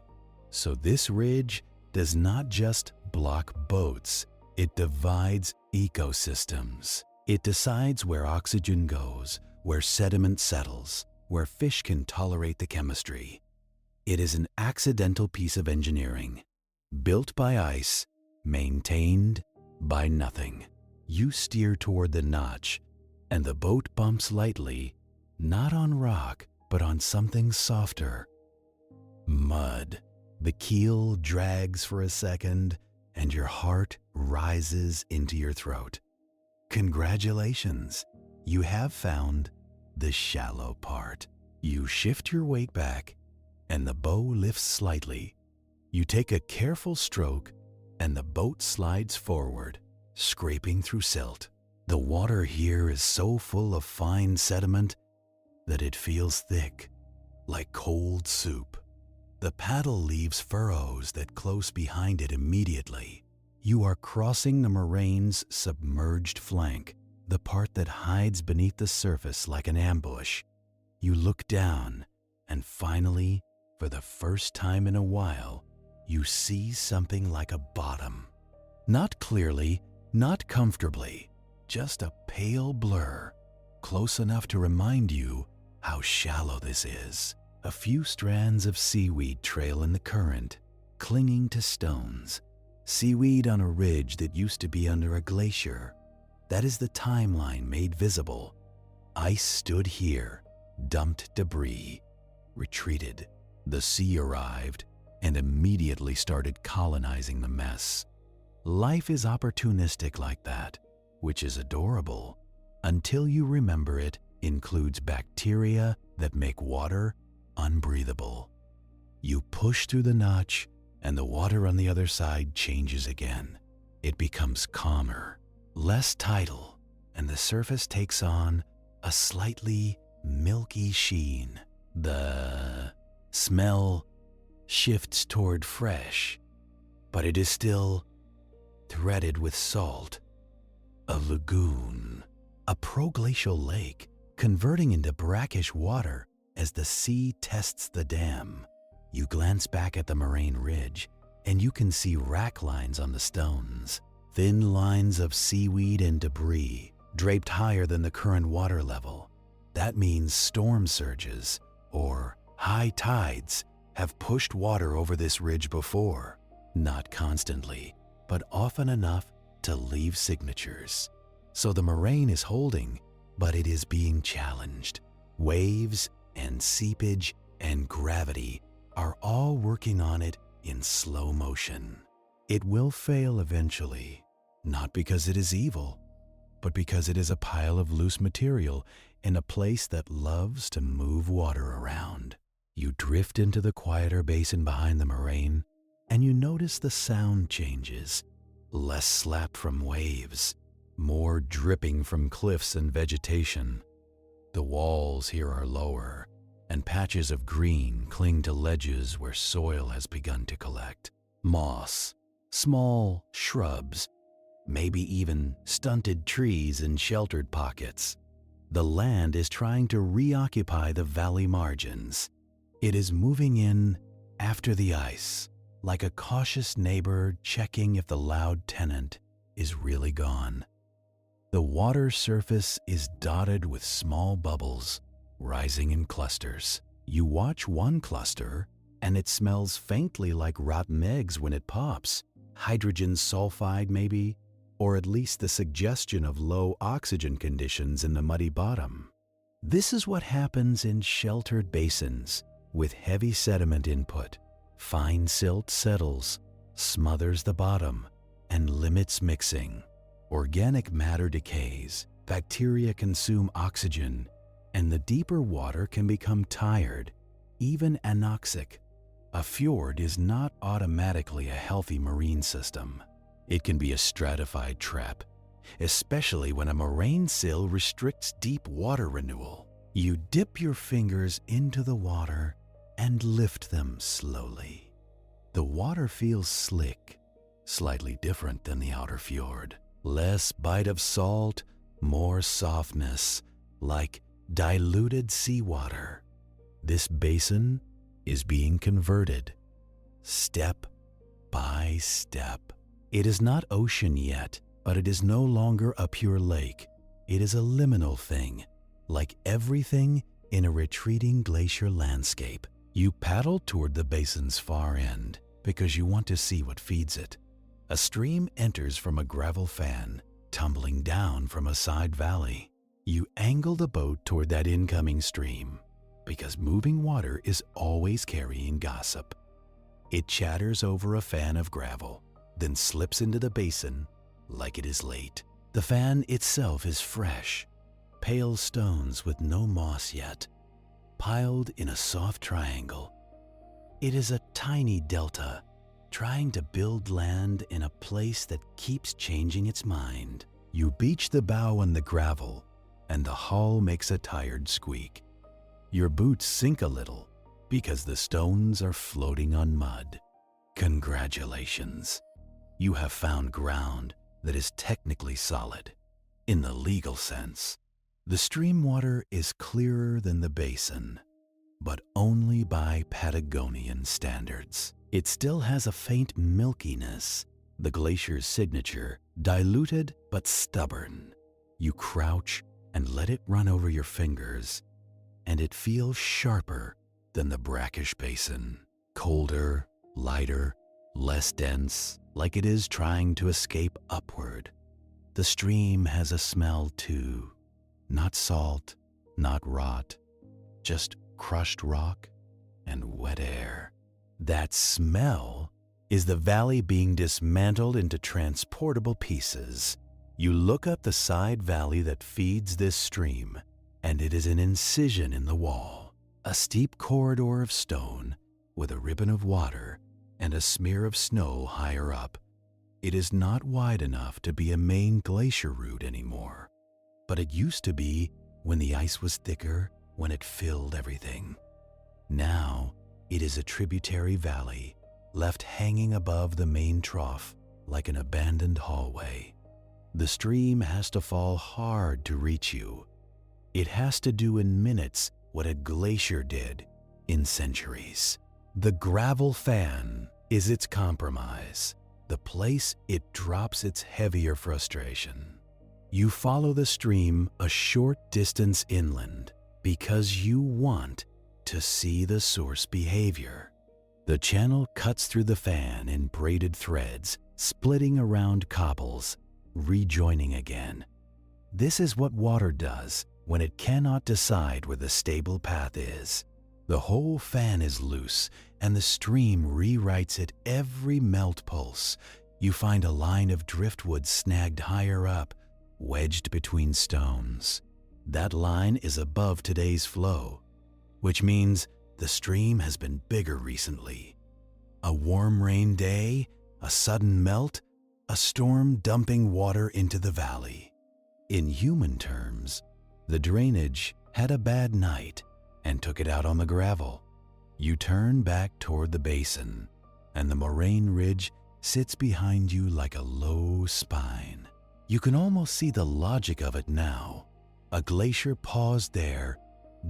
So this ridge does not just block boats, it divides ecosystems. It decides where oxygen goes, where sediment settles, where fish can tolerate the chemistry. It is an accidental piece of engineering, built by ice, maintained by nothing. You steer toward the notch, and the boat bumps lightly, not on rock, but on something softer. Mud. The keel drags for a second, and your heart rises into your throat. Congratulations, you have found the shallow part. You shift your weight back, and the bow lifts slightly. You take a careful stroke, and the boat slides forward, scraping through silt. The water here is so full of fine sediment that it feels thick, like cold soup. The paddle leaves furrows that close behind it immediately. You are crossing the moraine's submerged flank, the part that hides beneath the surface like an ambush. You look down, and finally, for the first time in a while, you see something like a bottom. Not clearly, not comfortably, just a pale blur, close enough to remind you how shallow this is. A few strands of seaweed trail in the current, clinging to stones. Seaweed on a ridge that used to be under a glacier. That is the timeline made visible. Ice stood here, dumped debris, retreated. The sea arrived and immediately started colonizing the mess. Life is opportunistic like that, which is adorable, until you remember it includes bacteria that make water unbreathable. You push through the notch, and the water on the other side changes again. It becomes calmer, less tidal, and the surface takes on a slightly milky sheen. The smell shifts toward fresh, but it is still threaded with salt. A lagoon, a proglacial lake, converting into brackish water as the sea tests the dam. You glance back at the moraine ridge, and you can see rack lines on the stones, thin lines of seaweed and debris draped higher than the current water level. That means storm surges or high tides have pushed water over this ridge before, not constantly, but often enough to leave signatures. So the moraine is holding, but it is being challenged. Waves and seepage and gravity are all working on it in slow motion. It will fail eventually, not because it is evil, but because it is a pile of loose material in a place that loves to move water around. You drift into the quieter basin behind the moraine, and you notice the sound changes, less slap from waves, more dripping from cliffs and vegetation. The walls here are lower, and patches of green cling to ledges where soil has begun to collect. Moss, small shrubs, maybe even stunted trees in sheltered pockets. The land is trying to reoccupy the valley margins. It is moving in after the ice, like a cautious neighbor checking if the loud tenant is really gone. The water surface is dotted with small bubbles rising in clusters. You watch one cluster, and it smells faintly like rotten eggs when it pops. Hydrogen sulfide maybe, or at least the suggestion of low oxygen conditions in the muddy bottom. This is what happens in sheltered basins with heavy sediment input. Fine silt settles, smothers the bottom, and limits mixing. Organic matter decays, bacteria consume oxygen, and the deeper water can become tired, even anoxic. A fjord is not automatically a healthy marine system. It can be a stratified trap, especially when a moraine sill restricts deep water renewal. You dip your fingers into the water and lift them slowly. The water feels slick, slightly different than the outer fjord. Less bite of salt, more softness, like diluted seawater. This basin is being converted, step by step. It is not ocean yet, but it is no longer a pure lake. It is a liminal thing, like everything in a retreating glacier landscape. You paddle toward the basin's far end because you want to see what feeds it. A stream enters from a gravel fan, tumbling down from a side valley. You angle the boat toward that incoming stream because moving water is always carrying gossip. It chatters over a fan of gravel, then slips into the basin like it is late. The fan itself is fresh, pale stones with no moss yet, piled in a soft triangle. It is a tiny delta, trying to build land in a place that keeps changing its mind. You beach the bow on the gravel, and the hull makes a tired squeak. Your boots sink a little because the stones are floating on mud. Congratulations. You have found ground that is technically solid. In the legal sense, the stream water is clearer than the basin, but only by Patagonian standards. It still has a faint milkiness, the glacier's signature, diluted but stubborn. You crouch and let it run over your fingers, and it feels sharper than the brackish basin. Colder, lighter, less dense, like it is trying to escape upward. The stream has a smell too. Not salt, not rot, just crushed rock and wet air. That smell is the valley being dismantled into transportable pieces. You look up the side valley that feeds this stream, and it is an incision in the wall, a steep corridor of stone with a ribbon of water and a smear of snow higher up. It is not wide enough to be a main glacier route anymore, but it used to be when the ice was thicker, when it filled everything. Now, it is a tributary valley left hanging above the main trough like an abandoned hallway. The stream has to fall hard to reach you. It has to do in minutes what a glacier did in centuries. The gravel fan is its compromise, the place it drops its heavier frustration. You follow the stream a short distance inland because you want to see the source behavior. The channel cuts through the fan in braided threads, splitting around cobbles, rejoining again. This is what water does when it cannot decide where the stable path is. The whole fan is loose, and the stream rewrites it every melt pulse. You find a line of driftwood snagged higher up, wedged between stones. That line is above today's flow, which means the stream has been bigger recently. A warm rain day, a sudden melt, a storm dumping water into the valley. In human terms, the drainage had a bad night and took it out on the gravel. You turn back toward the basin, and the moraine ridge sits behind you like a low spine. You can almost see the logic of it now. A glacier paused there,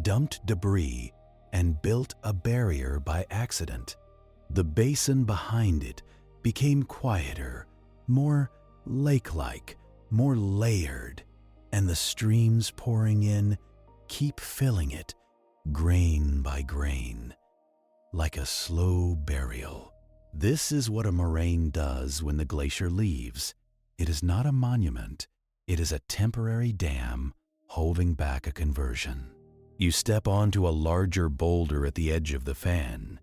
dumped debris, and built a barrier by accident. The basin behind it became quieter, more lake-like, more layered, and the streams pouring in keep filling it, grain by grain. like a slow burial. This is what a moraine does when the glacier leaves. It is not a monument. It is a temporary dam holding back a conversion. You step onto a larger boulder at the edge of the fan,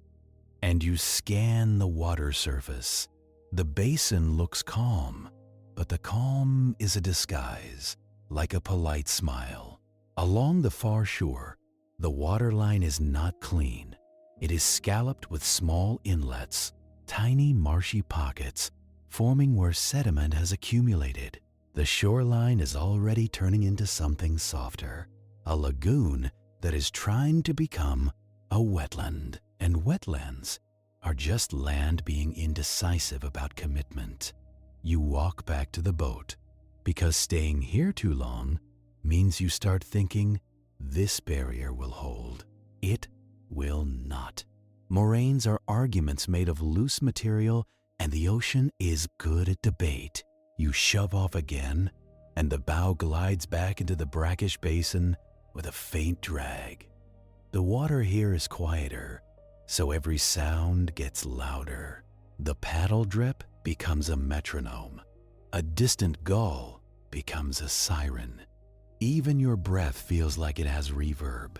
and you scan the water surface. The basin looks calm, but the calm is a disguise, like a polite smile. Along the far shore, the waterline is not clean. It is scalloped with small inlets, tiny marshy pockets, forming where sediment has accumulated. The shoreline is already turning into something softer, a lagoon that is trying to become a wetland. And wetlands are just land being indecisive about commitment. You walk back to the boat because staying here too long means you start thinking, this barrier will hold. It will not. Moraines are arguments made of loose material, and the ocean is good at debate. You shove off again, and the bow glides back into the brackish basin with a faint drag. The water here is quieter, so every sound gets louder. The paddle drip becomes a metronome. A distant gull becomes a siren. Even your breath feels like it has reverb.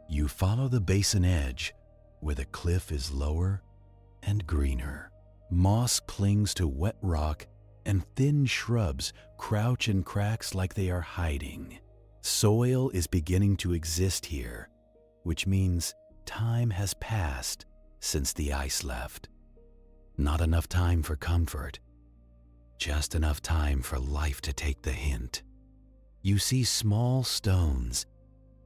You follow the basin edge, where the cliff is lower and greener. Moss clings to wet rock, and thin shrubs crouch in cracks like they are hiding. Soil is beginning to exist here, which means time has passed since the ice left. Not enough time for comfort, just enough time for life to take the hint. You see small stones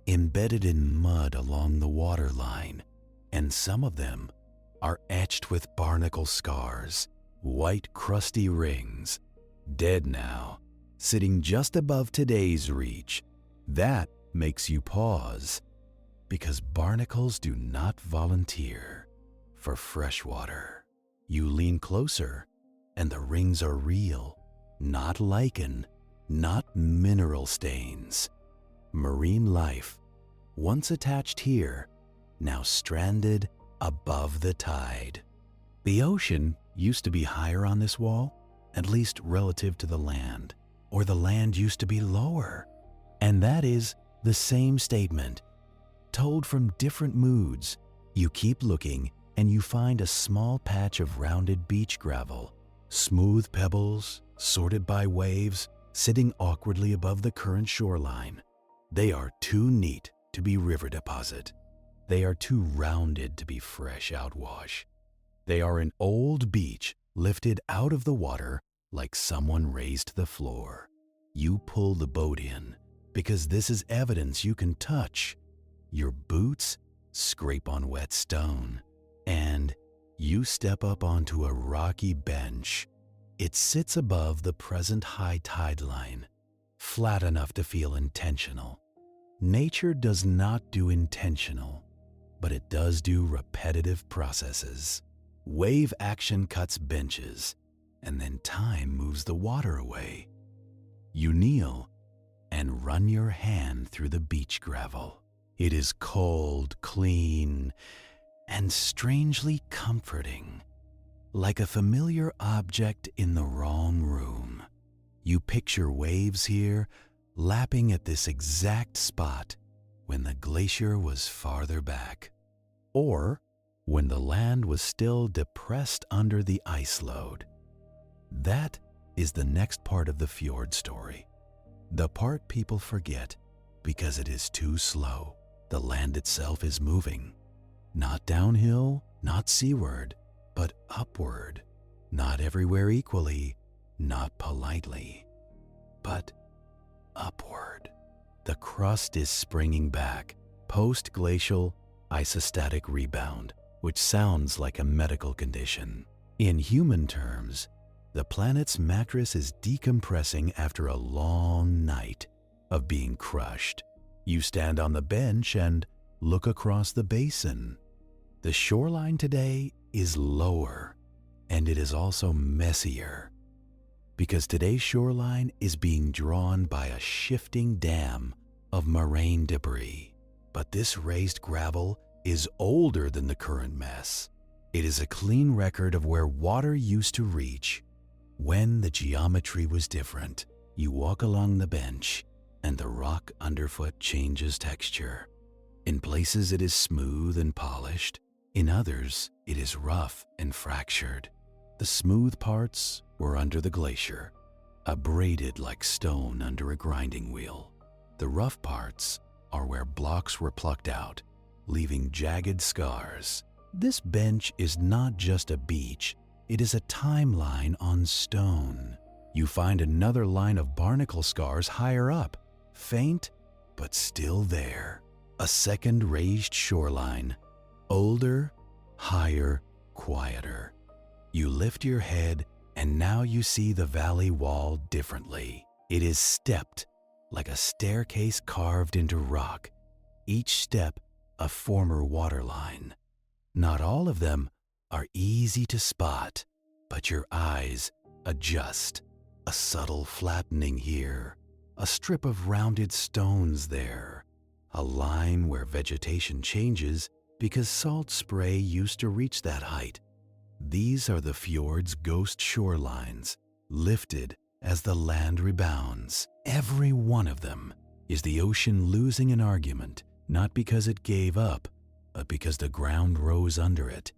embedded in mud along the waterline, and some of them are etched with barnacle scars, white crusty rings, dead now, sitting just above today's reach. That makes you pause, because barnacles do not volunteer for fresh water. You lean closer, and the rings are real, not lichen, not mineral stains. Marine life, once attached here, now stranded above the tide. The ocean used to be higher on this wall, at least relative to the land, or the land used to be lower. And that is the same statement, told from different moods. You keep looking, and you find a small patch of rounded beach gravel, smooth pebbles, sorted by waves, sitting awkwardly above the current shoreline. They are too neat to be river deposit. They are too rounded to be fresh outwash. They are an old beach lifted out of the water like someone raised the floor. You pull the boat in because this is evidence you can touch. Your boots scrape on wet stone, and you step up onto a rocky bench. It sits above the present high tide line, flat enough to feel intentional. Nature does not do intentional, but it does do repetitive processes. Wave action cuts benches, and then time moves the water away. You kneel and run your hand through the beach gravel. It is cold, clean, and strangely comforting, like a familiar object in the wrong room. You picture waves here lapping at this exact spot when the glacier was farther back, or when the land was still depressed under the ice load. That is the next part of the fjord story, the part people forget because it is too slow. The land itself is moving, not downhill, not seaward, but upward, not everywhere equally, not politely, but upward. The crust is springing back, post-glacial isostatic rebound, which sounds like a medical condition. In human terms, the planet's mattress is decompressing after a long night of being crushed. You stand on the bench and look across the basin. The shoreline today is lower, and it is also messier, because today's shoreline is being drawn by a shifting dam of moraine debris. But this raised gravel is older than the current mess. It is a clean record of where water used to reach when the geometry was different. You walk along the bench and the rock underfoot changes texture. In places it is smooth and polished. In others, it is rough and fractured. The smooth parts were under the glacier, abraded like stone under a grinding wheel. The rough parts are where blocks were plucked out, leaving jagged scars. This bench is not just a beach, it is a timeline on stone. You find another line of barnacle scars higher up, faint but still there. A second raised shoreline, older, higher, quieter. You lift your head and now you see the valley wall differently. It is stepped like a staircase carved into rock, each step a former waterline. Not all of them are easy to spot, but your eyes adjust. A subtle flattening here, a strip of rounded stones there, a line where vegetation changes because salt spray used to reach that height. These are the fjord's ghost shorelines, lifted as the land rebounds. Every one of them is the ocean losing an argument, not because it gave up, but because the ground rose under it.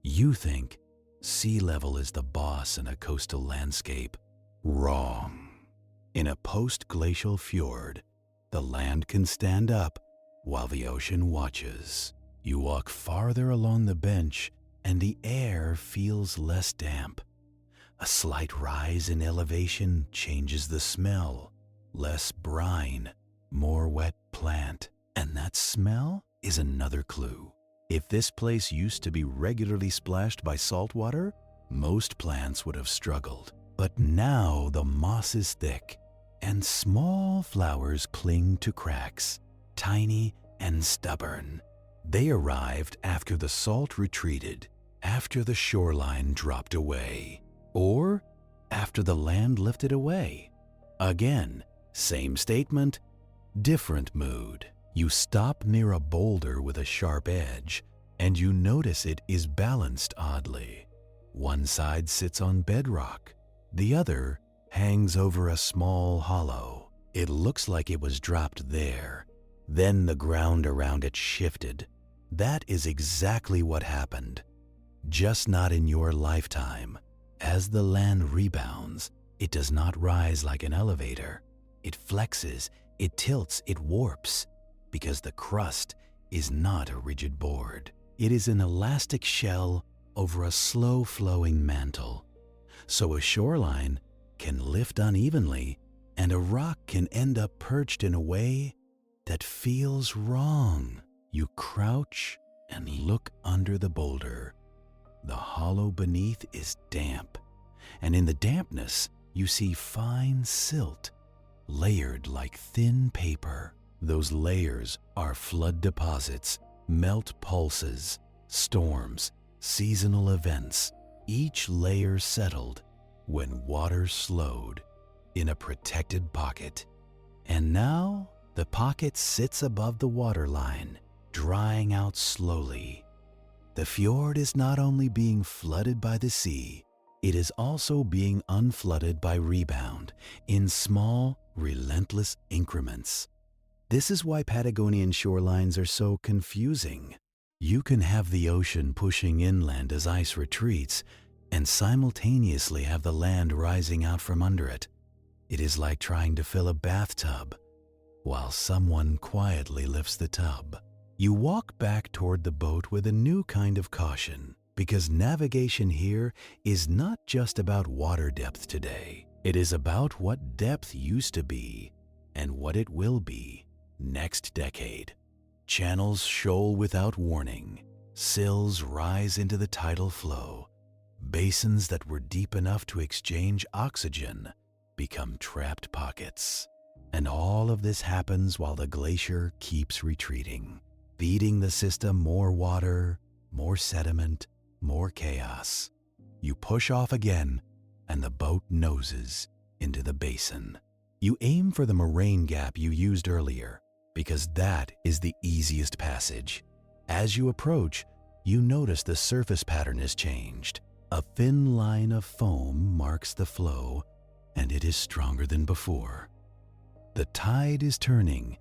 You think sea level is the boss in a coastal landscape. Wrong. In a post-glacial fjord, the land can stand up while the ocean watches. You walk farther along the bench and the air feels less damp. A slight rise in elevation changes the smell. Less brine, more wet plant. And that smell is another clue. If this place used to be regularly splashed by salt water, most plants would have struggled. But now the moss is thick, and small flowers cling to cracks, tiny and stubborn. They arrived after the salt retreated, after the shoreline dropped away, or after the land lifted away. Again, same statement, different mood. You stop near a boulder with a sharp edge, and you notice it is balanced oddly. One side sits on bedrock, the other hangs over a small hollow. It looks like it was dropped there. Then the ground around it shifted. That is exactly what happened. Just not in your lifetime. As the land rebounds, it does not rise like an elevator. It flexes, it tilts, it warps, because the crust is not a rigid board. It is an elastic shell over a slow-flowing mantle. So a shoreline can lift unevenly, and a rock can end up perched in a way that feels wrong. You crouch and look under the boulder. The hollow beneath is damp, and in the dampness you see fine silt, layered like thin paper. Those layers are flood deposits, melt pulses, storms, seasonal events, each layer settled when water slowed in a protected pocket. And now the pocket sits above the waterline, drying out slowly. The fjord is not only being flooded by the sea, it is also being unflooded by rebound in small, relentless increments. This is why Patagonian shorelines are so confusing. You can have the ocean pushing inland as ice retreats, and simultaneously have the land rising out from under it. It is like trying to fill a bathtub, while someone quietly lifts the tub. You walk back toward the boat with a new kind of caution, because navigation here is not just about water depth today. It is about what depth used to be and what it will be next decade. Channels shoal without warning. Sills rise into the tidal flow. Basins that were deep enough to exchange oxygen become trapped pockets. And all of this happens while the glacier keeps retreating, feeding the system more water, more sediment, more chaos. You push off again, and the boat noses into the basin. You aim for the moraine gap you used earlier, because that is the easiest passage. As you approach, you notice the surface pattern has changed. A thin line of foam marks the flow, and it is stronger than before. The tide is turning,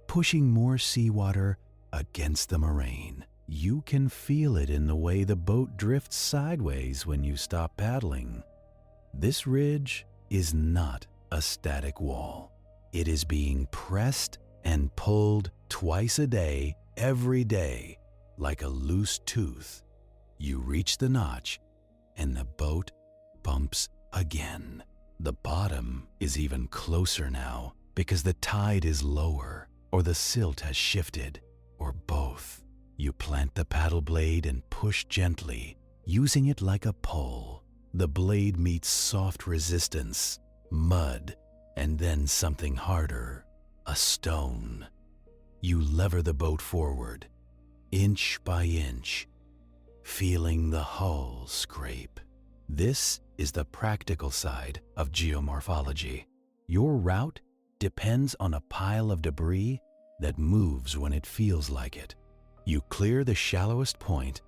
pushing more seawater against the moraine. You can feel it in the way the boat drifts sideways when you stop paddling. This ridge is not a static wall. It is being pressed and pulled twice a day, every day, like a loose tooth. You reach the notch, and the boat bumps again. The bottom is even closer now because the tide is lower, or the silt has shifted, or both. You plant the paddle blade and push gently, using it like a pole. The blade meets soft resistance, mud, and then something harder, a stone. You lever the boat forward, inch by inch, feeling the hull scrape. This is the practical side of geomorphology. Your route depends on a pile of debris that moves when it feels like it. You clear the shallowest point,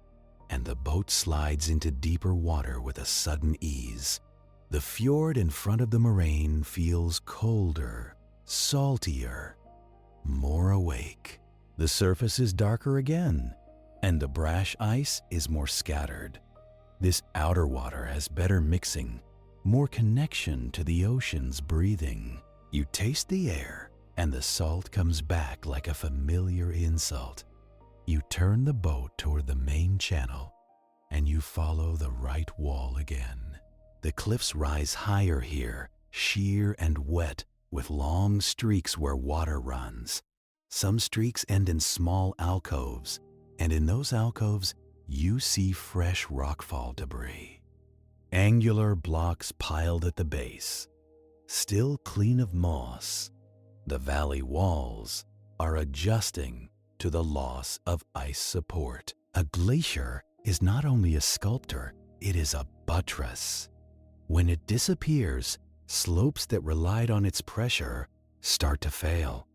and the boat slides into deeper water with a sudden ease. The fjord in front of the moraine feels colder, saltier, more awake. The surface is darker again, and the brash ice is more scattered. This outer water has better mixing, more connection to the ocean's breathing. You taste the air, and the salt comes back like a familiar insult. You turn the boat toward the main channel, and you follow the right wall again. The cliffs rise higher here, sheer and wet, with long streaks where water runs. Some streaks end in small alcoves, and in those alcoves, you see fresh rockfall debris. Angular blocks piled at the base, still clean of moss. The valley walls are adjusting to the loss of ice support. A glacier is not only a sculptor, it is a buttress. When it disappears, slopes that relied on its pressure start to fail.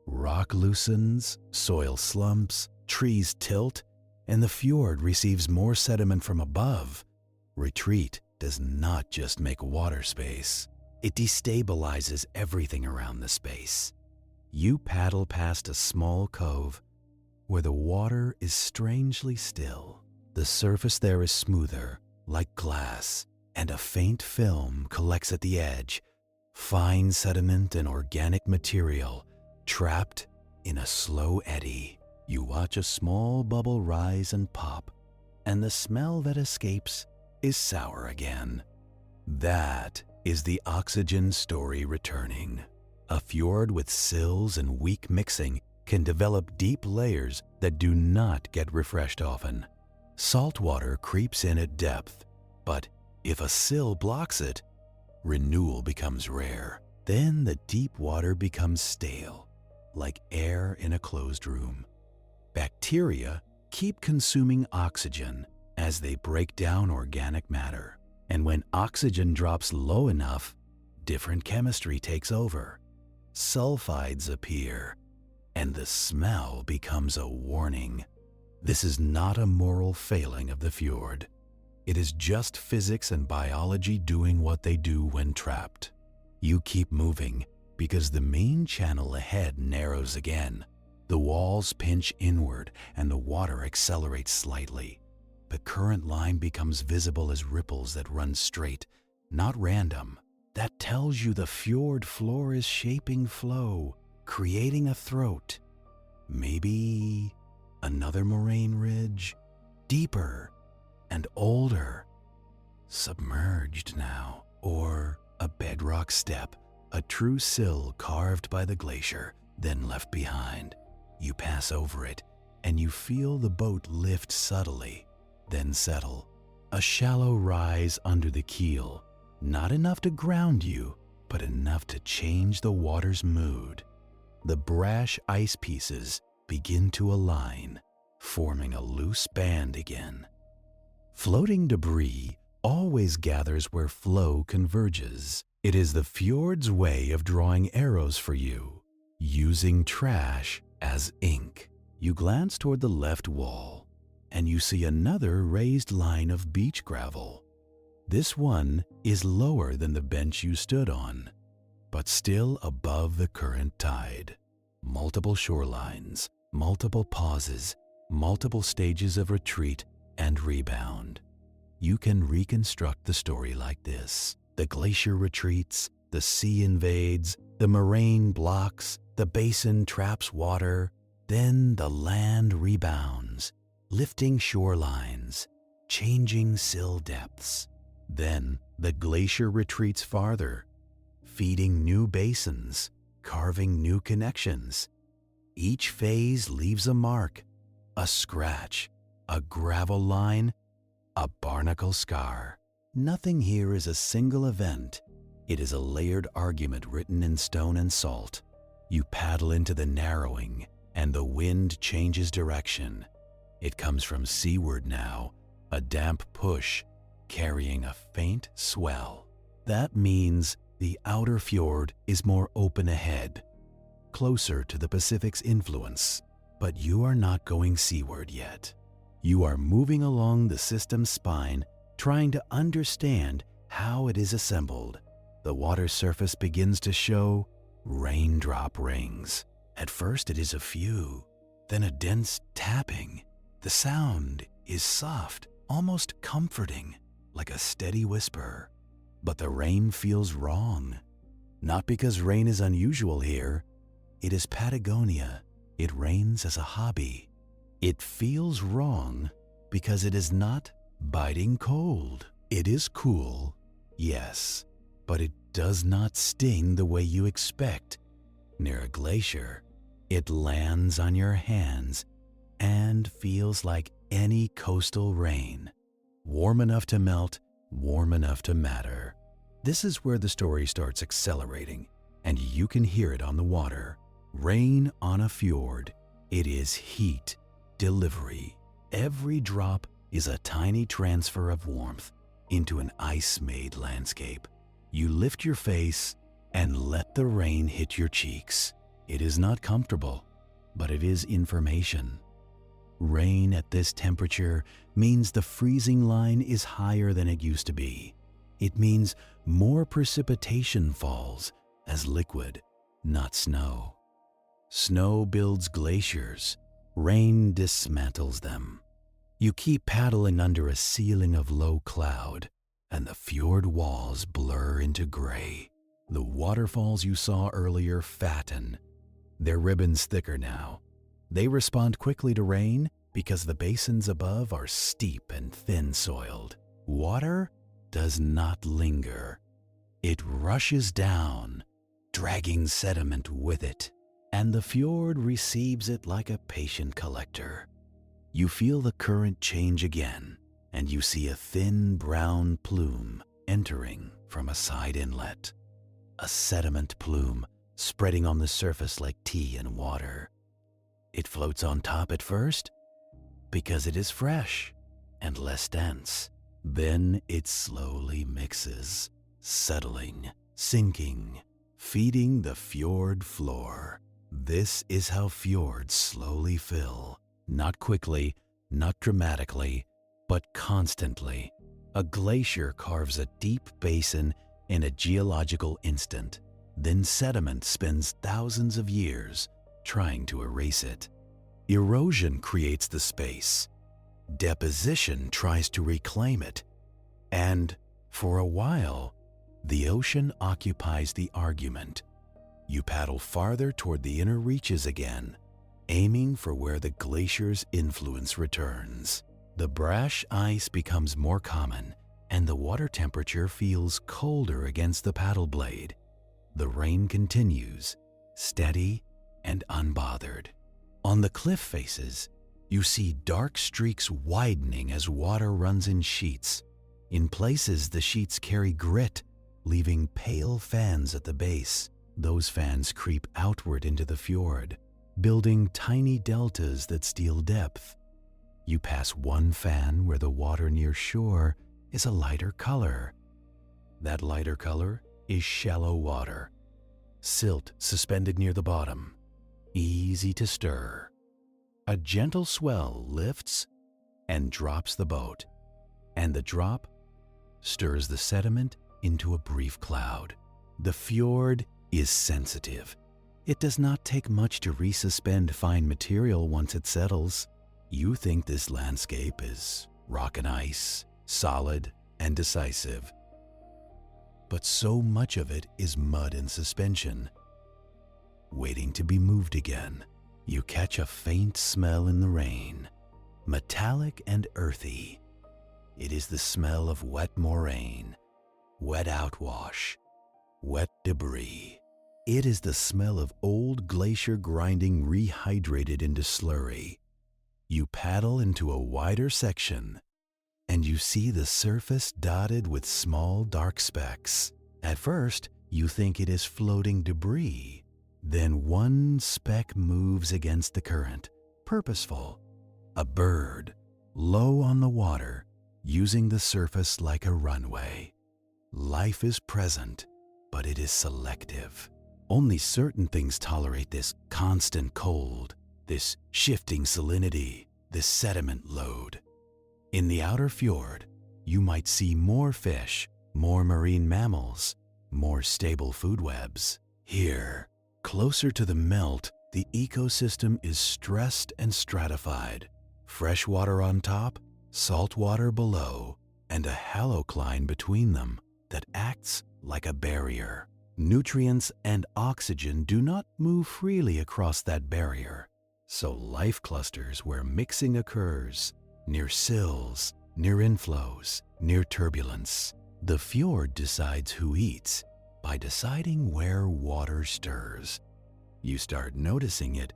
Rock loosens, soil slumps, trees tilt, and the fjord receives more sediment from above. Retreat does not just make water space. It destabilizes everything around the space. You paddle past a small cove where the water is strangely still. The surface there is smoother, like glass, and a faint film collects at the edge, fine sediment and organic material trapped in a slow eddy. You watch a small bubble rise and pop, and the smell that escapes is sour again. That is the oxygen story returning. A fjord with sills and weak mixing can develop deep layers that do not get refreshed often. Salt water creeps in at depth, but if a sill blocks it, renewal becomes rare. Then the deep water becomes stale, like air in a closed room. Bacteria keep consuming oxygen as they break down organic matter. And when oxygen drops low enough, different chemistry takes over. Sulfides appear, and the smell becomes a warning. This is not a moral failing of the fjord. It is just physics and biology doing what they do when trapped. You keep moving because the main channel ahead narrows again. The walls pinch inward and the water accelerates slightly. The current line becomes visible as ripples that run straight, not random. That tells you the fjord floor is shaping flow, creating a throat. Maybe another moraine ridge, deeper and older, submerged now. Or a bedrock step, a true sill carved by the glacier, then left behind. You pass over it, and you feel the boat lift subtly, then settle. A shallow rise under the keel, not enough to ground you, but enough to change the water's mood. The brash ice pieces begin to align, forming a loose band again. Floating debris always gathers where flow converges. It is the fjord's way of drawing arrows for you, using trash as ink. You glance toward the left wall, and you see another raised line of beach gravel. This one is lower than the bench you stood on, but still above the current tide. Multiple shorelines, multiple pauses, multiple stages of retreat and rebound. You can reconstruct the story like this. The glacier retreats, the sea invades, the moraine blocks, the basin traps water, then the land rebounds, lifting shorelines, changing sill depths. Then the glacier retreats farther, feeding new basins, carving new connections. Each phase leaves a mark, a scratch, a gravel line, a barnacle scar. Nothing here is a single event. It is a layered argument written in stone and salt. You paddle into the narrowing, and the wind changes direction. It comes from seaward now, a damp push, carrying a faint swell. That means the outer fjord is more open ahead, closer to the Pacific's influence. But you are not going seaward yet. You are moving along the system's spine, trying to understand how it is assembled. The water surface begins to show raindrop rings. At first it is a few, then a dense tapping. The sound is soft, almost comforting, like a steady whisper. But the rain feels wrong. Not because rain is unusual here. It is Patagonia. It rains as a hobby. It feels wrong because it is not biting cold. It is cool, yes, but it does not sting the way you expect. Near a glacier, it lands on your hands and feels like any coastal rain. Warm enough to melt, warm enough to matter. This is where the story starts accelerating, and you can hear it on the water. Rain on a fjord. It is heat, delivery. Every drop is a tiny transfer of warmth into an ice-made landscape. You lift your face and let the rain hit your cheeks. It is not comfortable, but it is information. Rain at this temperature means the freezing line is higher than it used to be. It means more precipitation falls as liquid, not snow. Snow builds glaciers. Rain dismantles them. You keep paddling under a ceiling of low cloud, and the fjord walls blur into gray. The waterfalls you saw earlier fatten. Their ribbons thicker now. They respond quickly to rain because the basins above are steep and thin-soiled. Water does not linger. It rushes down, dragging sediment with it, and the fjord receives it like a patient collector. You feel the current change again, and you see a thin brown plume entering from a side inlet. A sediment plume spreading on the surface like tea in water. It floats on top at first because it is fresh and less dense. Then it slowly mixes, settling, sinking, feeding the fjord floor. This is how fjords slowly fill. Not quickly, not dramatically, but constantly. A glacier carves a deep basin in a geological instant. Then sediment spends thousands of years trying to erase it. Erosion creates the space. Deposition tries to reclaim it. And, for a while, the ocean occupies the argument. You paddle farther toward the inner reaches again, aiming for where the glacier's influence returns. The brash ice becomes more common, and the water temperature feels colder against the paddle blade. The rain continues, steady and unbothered. On the cliff faces, you see dark streaks widening as water runs in sheets. In places, the sheets carry grit, leaving pale fans at the base. Those fans creep outward into the fjord, building tiny deltas that steal depth. You pass one fan where the water near shore is a lighter color. That lighter color is shallow water, silt suspended near the bottom, easy to stir. A gentle swell lifts and drops the boat, and the drop stirs the sediment into a brief cloud. The fjord is sensitive. It does not take much to resuspend fine material once it settles. You think this landscape is rock and ice, solid and decisive. But so much of it is mud in suspension, waiting to be moved again. You catch a faint smell in the rain, metallic and earthy. It is the smell of wet moraine, wet outwash, wet debris. It is the smell of old glacier grinding rehydrated into slurry. You paddle into a wider section, and you see the surface dotted with small dark specks. At first, you think it is floating debris. Then one speck moves against the current, purposeful. A bird, low on the water, using the surface like a runway. Life is present, but it is selective. Only certain things tolerate this constant cold, this shifting salinity, this sediment load. In the outer fjord, you might see more fish, more marine mammals, more stable food webs. Here, closer to the melt, the ecosystem is stressed and stratified. Fresh water on top, salt water below, and a halocline between them that acts like a barrier. Nutrients and oxygen do not move freely across that barrier. So life clusters where mixing occurs, near sills, near inflows, near turbulence. The fjord decides who eats by deciding where water stirs. You start noticing it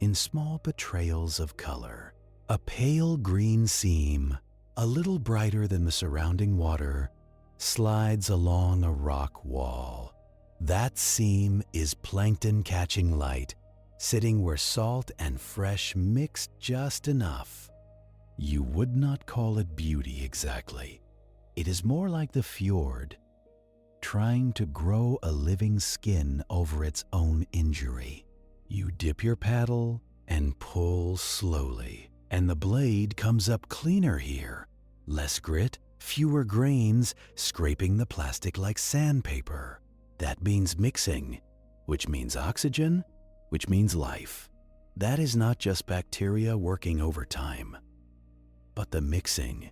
in small betrayals of color. A pale green seam, a little brighter than the surrounding water, slides along a rock wall. That seam is plankton catching light, sitting where salt and fresh mix just enough. You would not call it beauty exactly. It is more like the fjord, trying to grow a living skin over its own injury. You dip your paddle and pull slowly, and the blade comes up cleaner here. Less grit, fewer grains, scraping the plastic like sandpaper. That means mixing, which means oxygen, which means life. That is not just bacteria working overtime. But the mixing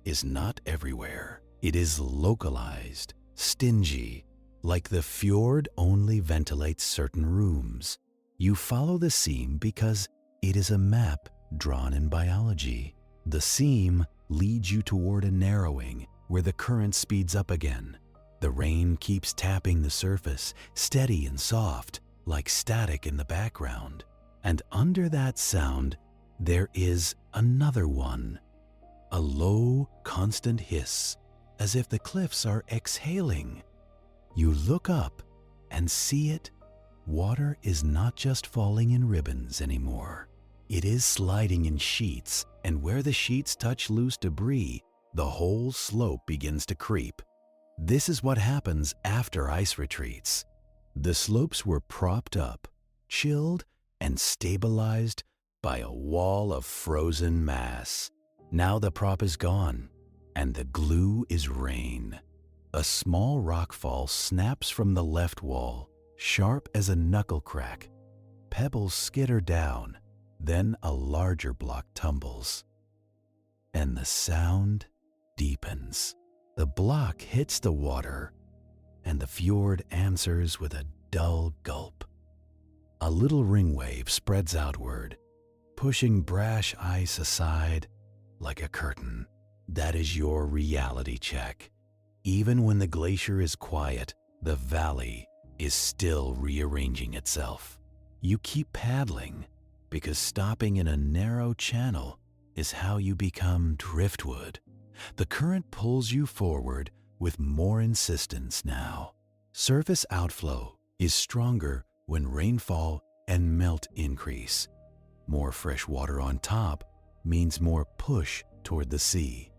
is not everywhere. It is localized, stingy, like the fjord only ventilates certain rooms. You follow the seam because it is a map drawn in biology. The seam leads you toward a narrowing where the current speeds up again. The rain keeps tapping the surface, steady and soft, like static in the background. And under that sound, there is another one. A low, constant hiss, as if the cliffs are exhaling. You look up and see it. Water is not just falling in ribbons anymore. It is sliding in sheets, and where the sheets touch loose debris, the whole slope begins to creep. This is what happens after ice retreats. The slopes were propped up, chilled, and stabilized by a wall of frozen mass. Now the prop is gone, and the glue is rain. A small rockfall snaps from the left wall, sharp as a knuckle crack. Pebbles skitter down, then a larger block tumbles. And the sound deepens. The block hits the water, and the fjord answers with a dull gulp. A little ring wave spreads outward, pushing brash ice aside like a curtain. That is your reality check. Even when the glacier is quiet, the valley is still rearranging itself. You keep paddling because stopping in a narrow channel is how you become driftwood. The current pulls you forward with more insistence now. Surface outflow is stronger when rainfall and melt increase. More fresh water on top means more push toward the sea.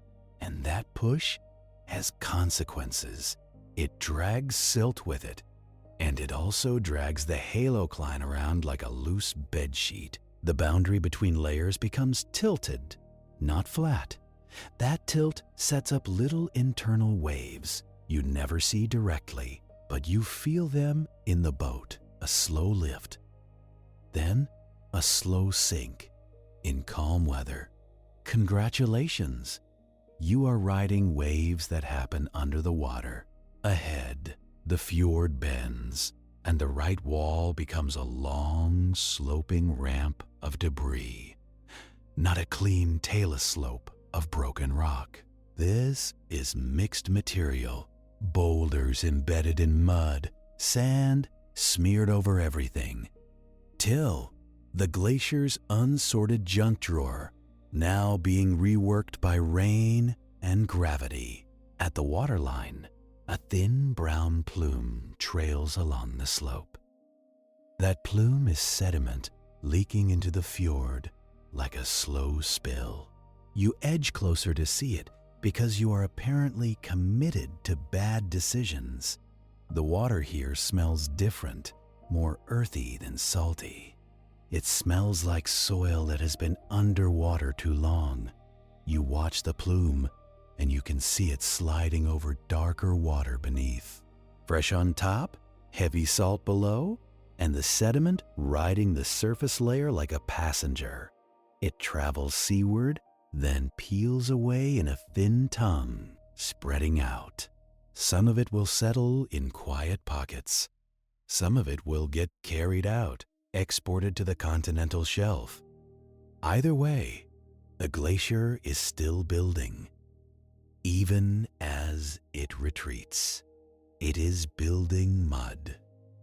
And that push has consequences. It drags silt with it, and it also drags the halocline around like a loose bedsheet. The boundary between layers becomes tilted, not flat. That tilt sets up little internal waves you never see directly, but you feel them in the boat. A slow lift, then a slow sink in calm weather. Congratulations! You are riding waves that happen under the water. Ahead, the fjord bends, and the right wall becomes a long, sloping ramp of debris, not a clean talus slope of broken rock. This is mixed material, boulders embedded in mud, sand smeared over everything, till the glacier's unsorted junk drawer, now being reworked by rain and gravity. At the waterline, a thin brown plume trails along the slope. That plume is sediment leaking into the fjord like a slow spill. You edge closer to see it because you are apparently committed to bad decisions. The water here smells different, more earthy than salty. It smells like soil that has been underwater too long. You watch the plume, and you can see it sliding over darker water beneath. Fresh on top, heavy salt below, and the sediment riding the surface layer like a passenger. It travels seaward, then peels away in a thin tongue, spreading out. Some of it will settle in quiet pockets. Some of it will get carried out, exported to the continental shelf. Either way, the glacier is still building. Even as it retreats, it is building mud.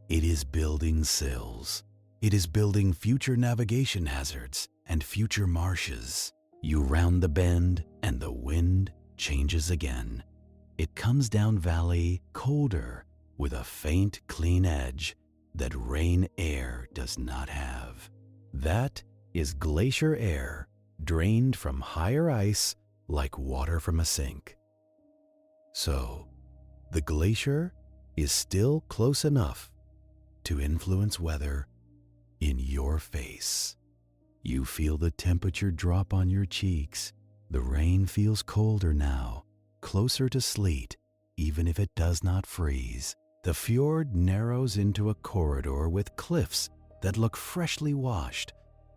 It is building sills. It is building future navigation hazards and future marshes. You round the bend and the wind changes again. It comes down valley colder with a faint, clean edge that rain air does not have. That is glacier air drained from higher ice like water from a sink. So, the glacier is still close enough to influence weather in your face. You feel the temperature drop on your cheeks. The rain feels colder now, closer to sleet, even if it does not freeze. The fjord narrows into a corridor with cliffs that look freshly washed,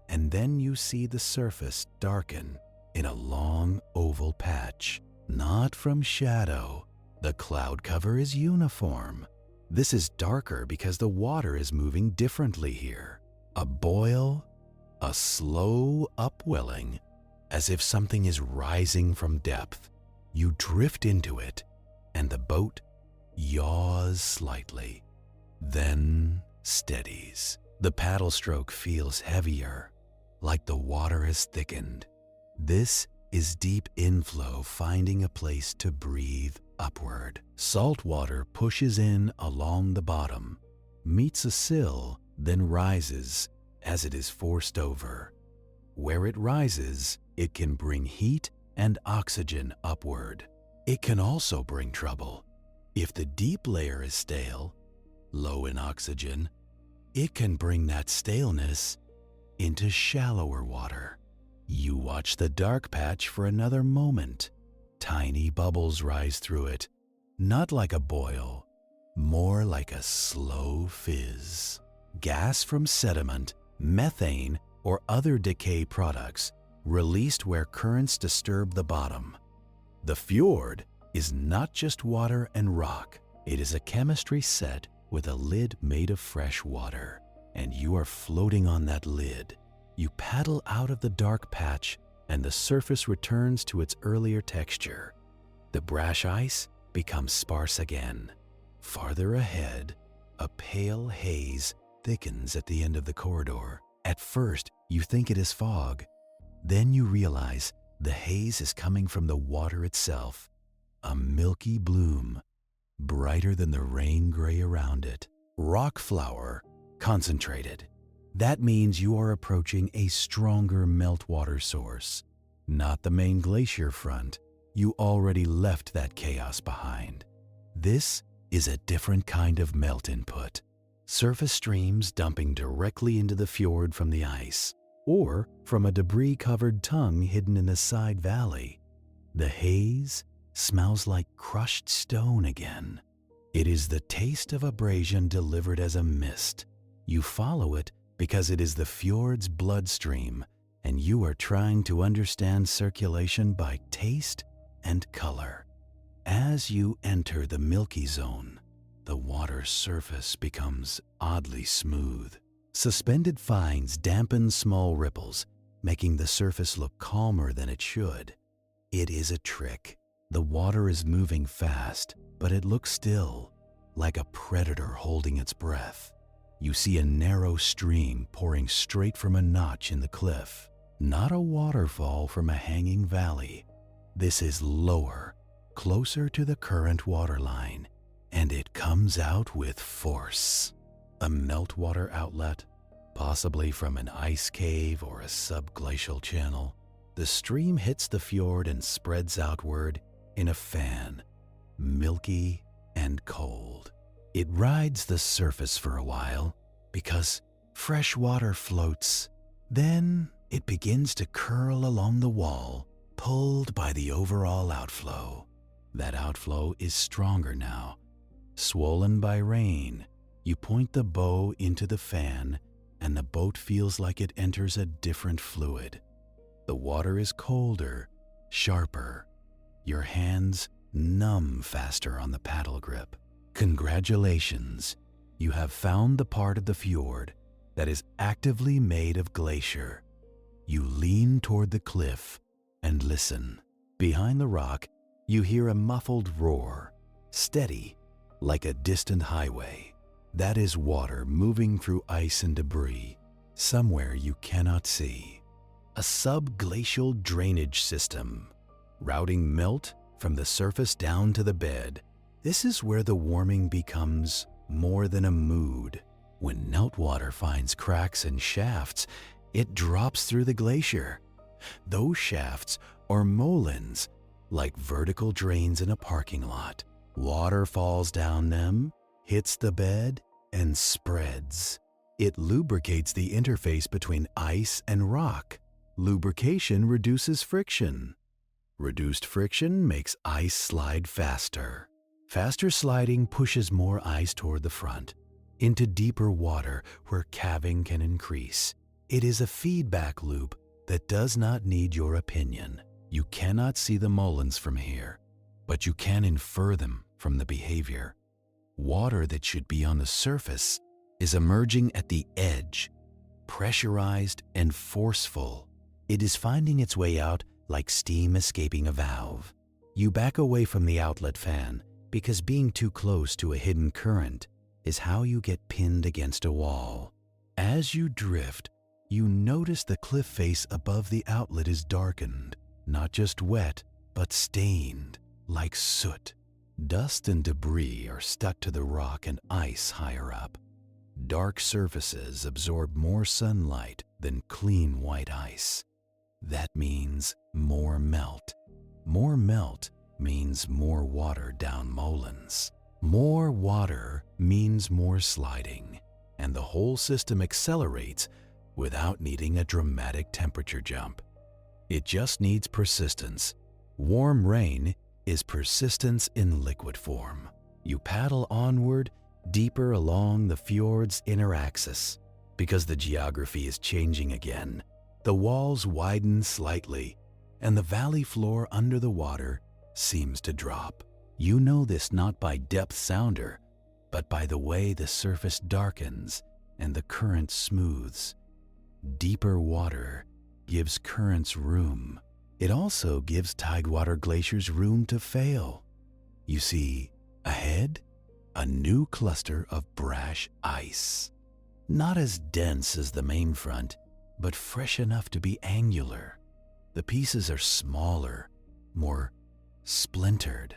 and then you see the surface darken in a long oval patch. Not from shadow. The cloud cover is uniform. This is darker because the water is moving differently here. A boil, a slow upwelling, as if something is rising from depth. You drift into it, and the boat yaws slightly, then steadies. The paddle stroke feels heavier, like the water has thickened. This is deep inflow finding a place to breathe upward. Salt water pushes in along the bottom, meets a sill, then rises as it is forced over. Where it rises, it can bring heat and oxygen upward. It can also bring trouble. If the deep layer is stale, low in oxygen, it can bring that staleness into shallower water. You watch the dark patch for another moment. Tiny bubbles rise through it, not like a boil, more like a slow fizz. Gas from sediment, methane, or other decay products released where currents disturb the bottom. The fjord is not just water and rock. It is a chemistry set with a lid made of fresh water, and you are floating on that lid. You paddle out of the dark patch, and the surface returns to its earlier texture. The brash ice becomes sparse again. Farther ahead, a pale haze thickens at the end of the corridor. At first, you think it is fog. Then you realize the haze is coming from the water itself, a milky bloom, brighter than the rain gray around it. Rock flour, concentrated. That means you are approaching a stronger meltwater source, not the main glacier front. You already left that chaos behind. This is a different kind of melt input. Surface streams dumping directly into the fjord from the ice. or from a debris-covered tongue hidden in the side valley. The haze smells like crushed stone again. It is the taste of abrasion delivered as a mist. You follow it because it is the fjord's bloodstream, and you are trying to understand circulation by taste and color. As you enter the milky zone, the water's surface becomes oddly smooth. Suspended fines dampen small ripples, making the surface look calmer than it should. It is a trick. The water is moving fast, but it looks still, like a predator holding its breath. You see a narrow stream pouring straight from a notch in the cliff, not a waterfall from a hanging valley. This is lower, closer to the current waterline, and it comes out with force. A meltwater outlet, possibly from an ice cave or a subglacial channel. The stream hits the fjord and spreads outward in a fan, milky and cold. It rides the surface for a while because fresh water floats. Then it begins to curl along the wall, pulled by the overall outflow. That outflow is stronger now. Swollen by rain, you point the bow into the fan, and the boat feels like it enters a different fluid. The water is colder, sharper. Your hands numb faster on the paddle grip. Congratulations, you have found the part of the fjord that is actively made of glacier. You lean toward the cliff and listen. Behind the rock, you hear a muffled roar, steady, like a distant highway. That is water moving through ice and debris, somewhere you cannot see. A subglacial drainage system, routing melt from the surface down to the bed. This is where the warming becomes more than a mood. When meltwater finds cracks and shafts, it drops through the glacier. Those shafts are moraines, like vertical drains in a parking lot. Water falls down them, hits the bed, and spreads. It lubricates the interface between ice and rock. Lubrication reduces friction. Reduced friction makes ice slide faster. Faster sliding pushes more ice toward the front, into deeper water where calving can increase. It is a feedback loop that does not need your opinion. You cannot see the moraines from here, but you can infer them from the behavior. Water that should be on the surface is emerging at the edge, pressurized and forceful. It is finding its way out like steam escaping a valve. You back away from the outlet fan because being too close to a hidden current is how you get pinned against a wall. As you drift, you notice the cliff face above the outlet is darkened, not just wet, but stained, like soot. Dust and debris are stuck to the rock and ice higher up. Dark surfaces absorb more sunlight than clean white ice. That means more melt. More melt means more water down moraines. More water means more sliding, and the whole system accelerates without needing a dramatic temperature jump. It just needs persistence. Warm rain is persistence in liquid form. You paddle onward, deeper along the fjord's inner axis. Because the geography is changing again, the walls widen slightly, and the valley floor under the water seems to drop. You know this not by depth sounder, but by the way the surface darkens and the current smooths. Deeper water gives currents room. It also gives tidewater glaciers room to fail. You see, ahead, a new cluster of brash ice. Not as dense as the main front, but fresh enough to be angular. The pieces are smaller, more splintered,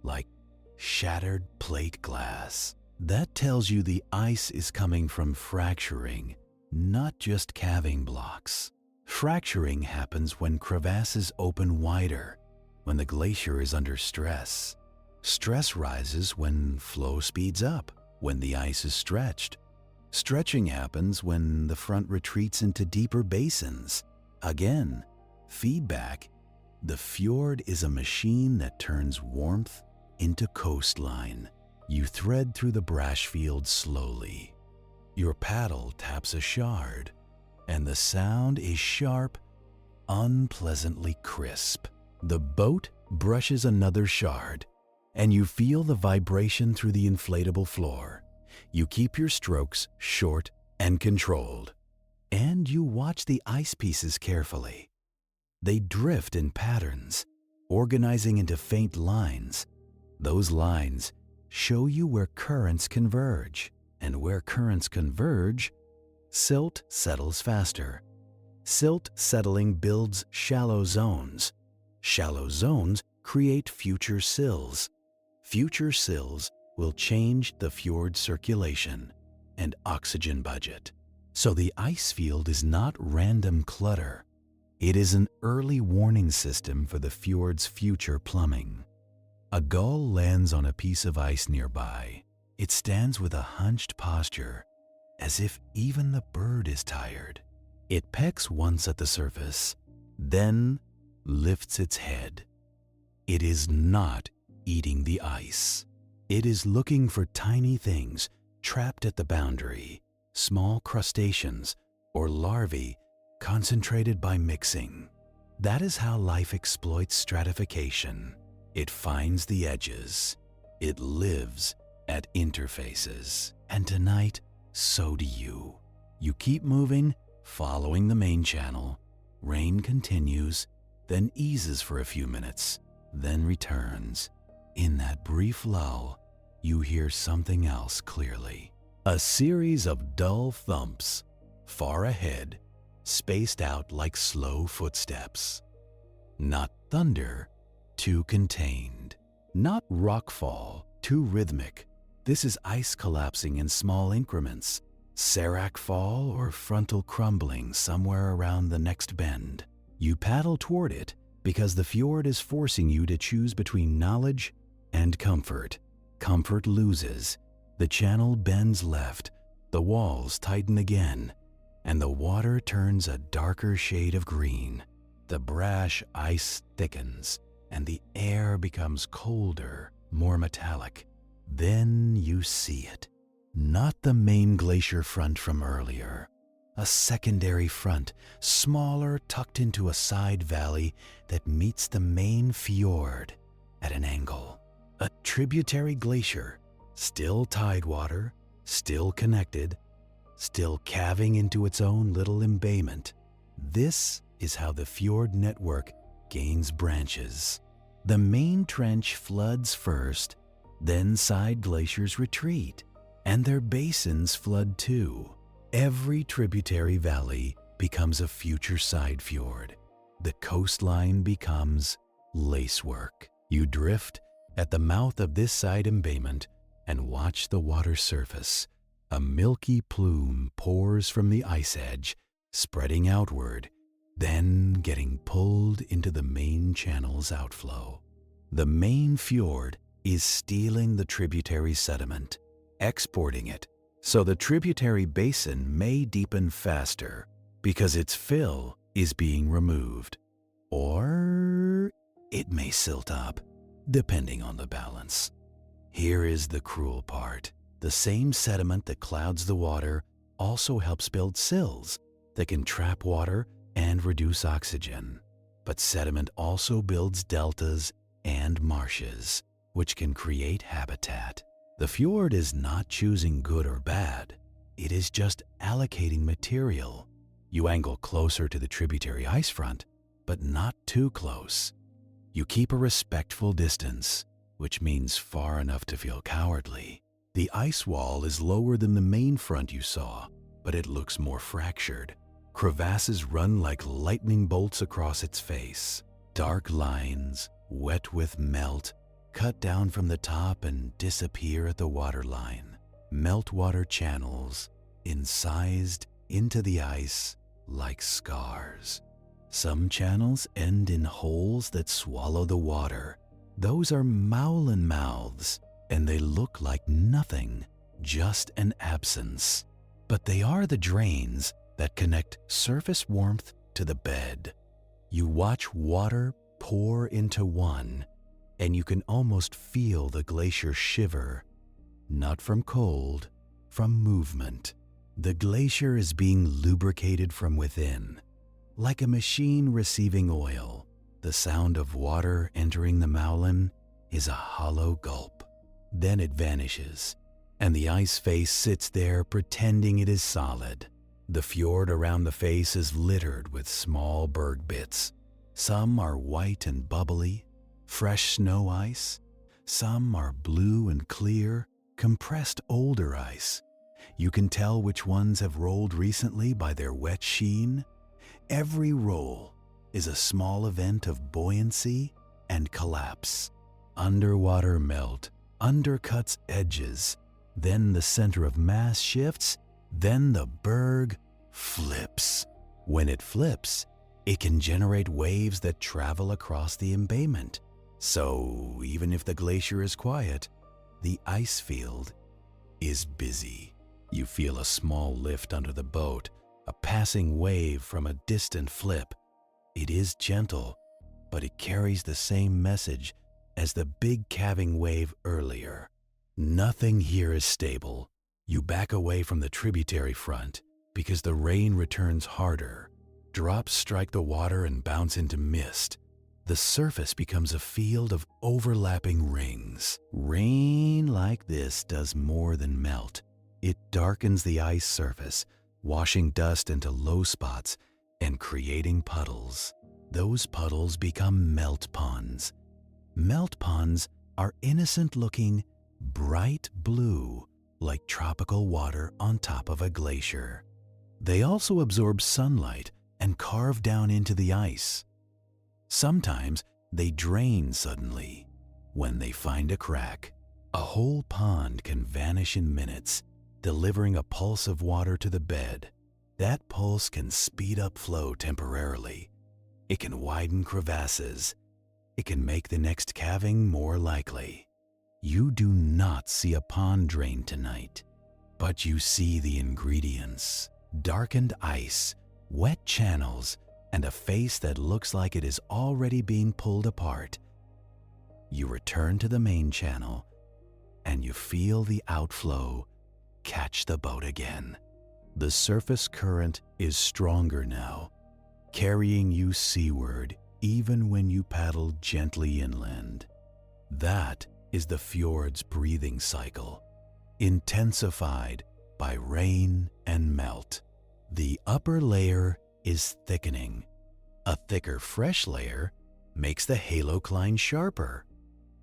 like shattered plate glass. That tells you the ice is coming from fracturing, not just calving blocks. Fracturing happens when crevasses open wider, when the glacier is under stress. Stress rises when flow speeds up, when the ice is stretched. Stretching happens when the front retreats into deeper basins. Again, feedback. The fjord is a machine that turns warmth into coastline. You thread through the brash field slowly. Your paddle taps a shard, and the sound is sharp, unpleasantly crisp. The boat brushes another shard, and you feel the vibration through the inflatable floor. You keep your strokes short and controlled, and you watch the ice pieces carefully. They drift in patterns, organizing into faint lines. Those lines show you where currents converge, and where currents converge, silt settles faster. Silt settling builds shallow zones. Shallow zones create future sills. Future sills will change the fjord circulation and oxygen budget. So the ice field is not random clutter. It is an early warning system for the fjord's future plumbing. A gull lands on a piece of ice nearby. It stands with a hunched posture, as if even the bird is tired. It pecks once at the surface, then lifts its head. It is not eating the ice. It is looking for tiny things trapped at the boundary, small crustaceans or larvae concentrated by mixing. That is how life exploits stratification. It finds the edges. It lives at interfaces. And tonight, so do you. You keep moving, following the main channel. Rain continues, then eases for a few minutes, then returns. In that brief lull, you hear something else clearly. A series of dull thumps, far ahead, spaced out like slow footsteps. Not thunder, too contained. Not rockfall, too rhythmic. This is ice collapsing in small increments. Serac fall or frontal crumbling somewhere around the next bend. You paddle toward it because the fjord is forcing you to choose between knowledge and comfort. Comfort loses. The channel bends left, the walls tighten again, and the water turns a darker shade of green. The brash ice thickens, and the air becomes colder, more metallic. Then you see it. Not the main glacier front from earlier. A secondary front, smaller, tucked into a side valley that meets the main fjord at an angle. A tributary glacier, still tidewater, still connected, still calving into its own little embayment. This is how the fjord network gains branches. The main trench floods first, then side glaciers retreat, and their basins flood too. Every tributary valley becomes a future side fjord. The coastline becomes lacework. You drift at the mouth of this side embayment and watch the water surface. A milky plume pours from the ice edge, spreading outward, then getting pulled into the main channel's outflow. The main fjord is stealing the tributary sediment, exporting it, so the tributary basin may deepen faster because its fill is being removed. Or it may silt up, depending on the balance. Here is the cruel part. The same sediment that clouds the water also helps build sills that can trap water and reduce oxygen. But sediment also builds deltas and marshes, which can create habitat. The fjord is not choosing good or bad. It is just allocating material. You angle closer to the tributary ice front, but not too close. You keep a respectful distance, which means far enough to feel cowardly. The ice wall is lower than the main front you saw, but it looks more fractured. Crevasses run like lightning bolts across its face. Dark lines, wet with melt, cut down from the top and disappear at the waterline. Meltwater channels, incised into the ice like scars. Some channels end in holes that swallow the water. Those are Mowlin mouths, and they look like nothing, just an absence. but they are the drains that connect surface warmth to the bed. You watch water pour into one, and you can almost feel the glacier shiver, not from cold, from movement. The glacier is being lubricated from within. Like a machine receiving oil, the sound of water entering the mountain is a hollow gulp. Then it vanishes, and the ice face sits there pretending it is solid. The fjord around the face is littered with small berg bits. Some are white and bubbly, fresh snow ice. Some are blue and clear, compressed older ice. You can tell which ones have rolled recently by their wet sheen. Every roll is a small event of buoyancy and collapse. Underwater melt undercuts edges, then the center of mass shifts, then the berg flips. When it flips, it can generate waves that travel across the embayment. So even if the glacier is quiet, the ice field is busy. You feel a small lift under the boat, a passing wave from a distant flip. It is gentle, but it carries the same message as the big calving wave earlier. Nothing here is stable. You back away from the tributary front because the rain returns harder. Drops strike the water and bounce into mist. The surface becomes a field of overlapping rings. Rain like this does more than melt. It darkens the ice surface, washing dust into low spots and creating puddles. Those puddles become melt ponds. Melt ponds are innocent-looking, bright blue, like tropical water on top of a glacier. They also absorb sunlight and carve down into the ice. Sometimes they drain suddenly when they find a crack. A whole pond can vanish in minutes, delivering a pulse of water to the bed. That pulse can speed up flow temporarily. It can widen crevasses. It can make the next calving more likely. You do not see a pond drain tonight, but you see the ingredients: darkened ice, wet channels, and a face that looks like it is already being pulled apart. You return to the main channel, and you feel the outflow catch the boat again. The surface current is stronger now, carrying you seaward even when you paddle gently inland. That is the fjord's breathing cycle, intensified by rain and melt. The upper layer is thickening. A thicker fresh layer makes the halocline sharper.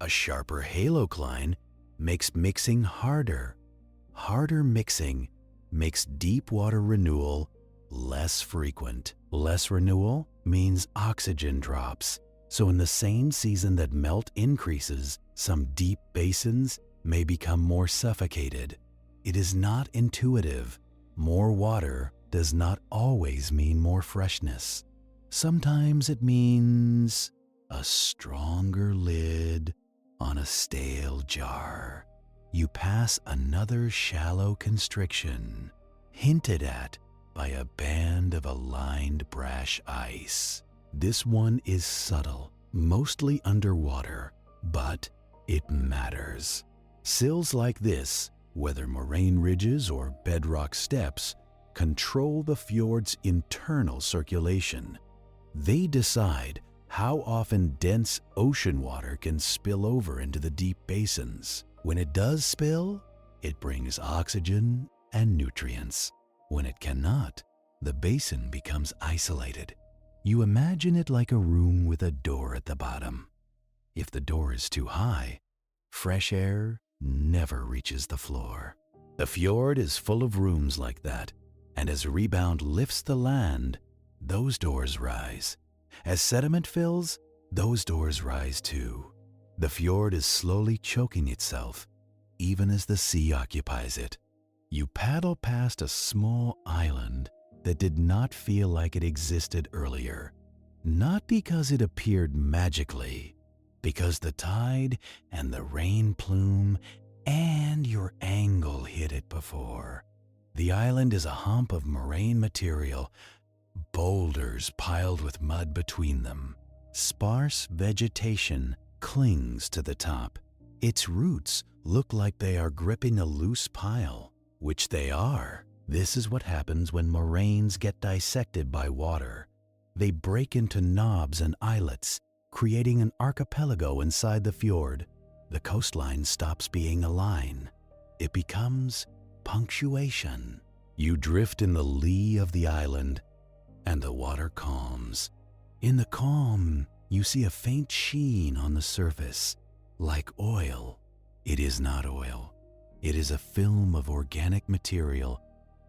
A sharper halocline makes mixing harder. Harder mixing makes deep water renewal less frequent. Less renewal means oxygen drops. So in the same season that melt increases, some deep basins may become more suffocated. It is not intuitive. More water does not always mean more freshness. Sometimes it means a stronger lid on a stale jar. You pass another shallow constriction, hinted at by a band of aligned brash ice. This one is subtle, mostly underwater, but it matters. Sills like this, whether moraine ridges or bedrock steps, control the fjord's internal circulation. They decide how often dense ocean water can spill over into the deep basins. When it does spill, it brings oxygen and nutrients. When it cannot, the basin becomes isolated. You imagine it like a room with a door at the bottom. If the door is too high, fresh air never reaches the floor. The fjord is full of rooms like that, and as Rebound lifts the land, those doors rise. As sediment fills, those doors rise too. The fjord is slowly choking itself, even as the sea occupies it. You paddle past a small island that did not feel like it existed earlier. Not because it appeared magically, because the tide and the rain plume and your angle hit it before. The island is a hump of moraine material, boulders piled with mud between them. Sparse vegetation clings to the top. Its roots look like they are gripping a loose pile, which they are. This is what happens when moraines get dissected by water. They break into knobs and islets, creating an archipelago inside the fjord. The coastline stops being a line. It becomes punctuation. You drift in the lee of the island, and the water calms. In the calm, you see a faint sheen on the surface, like oil. It is not oil. It is a film of organic material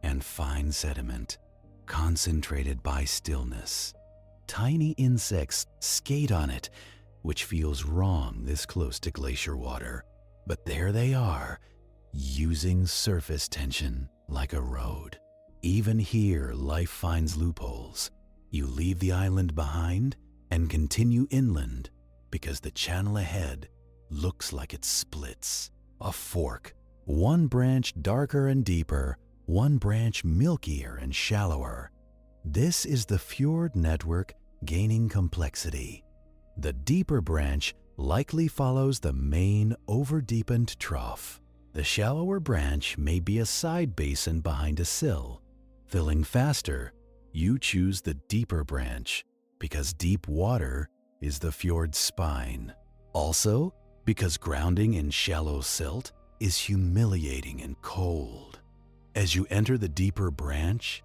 and fine sediment, concentrated by stillness. Tiny insects skate on it, which feels wrong this close to glacier water. But there they are, using surface tension like a road. Even here, life finds loopholes. You leave the island behind and continue inland because the channel ahead looks like it splits. A fork. One branch darker and deeper, one branch milkier and shallower. This is the fjord network gaining complexity. The deeper branch likely follows the main over-deepened trough. The shallower branch may be a side basin behind a sill. Filling faster, you choose the deeper branch because deep water is the fjord's spine. Also, because grounding in shallow silt is humiliating and cold. As you enter the deeper branch,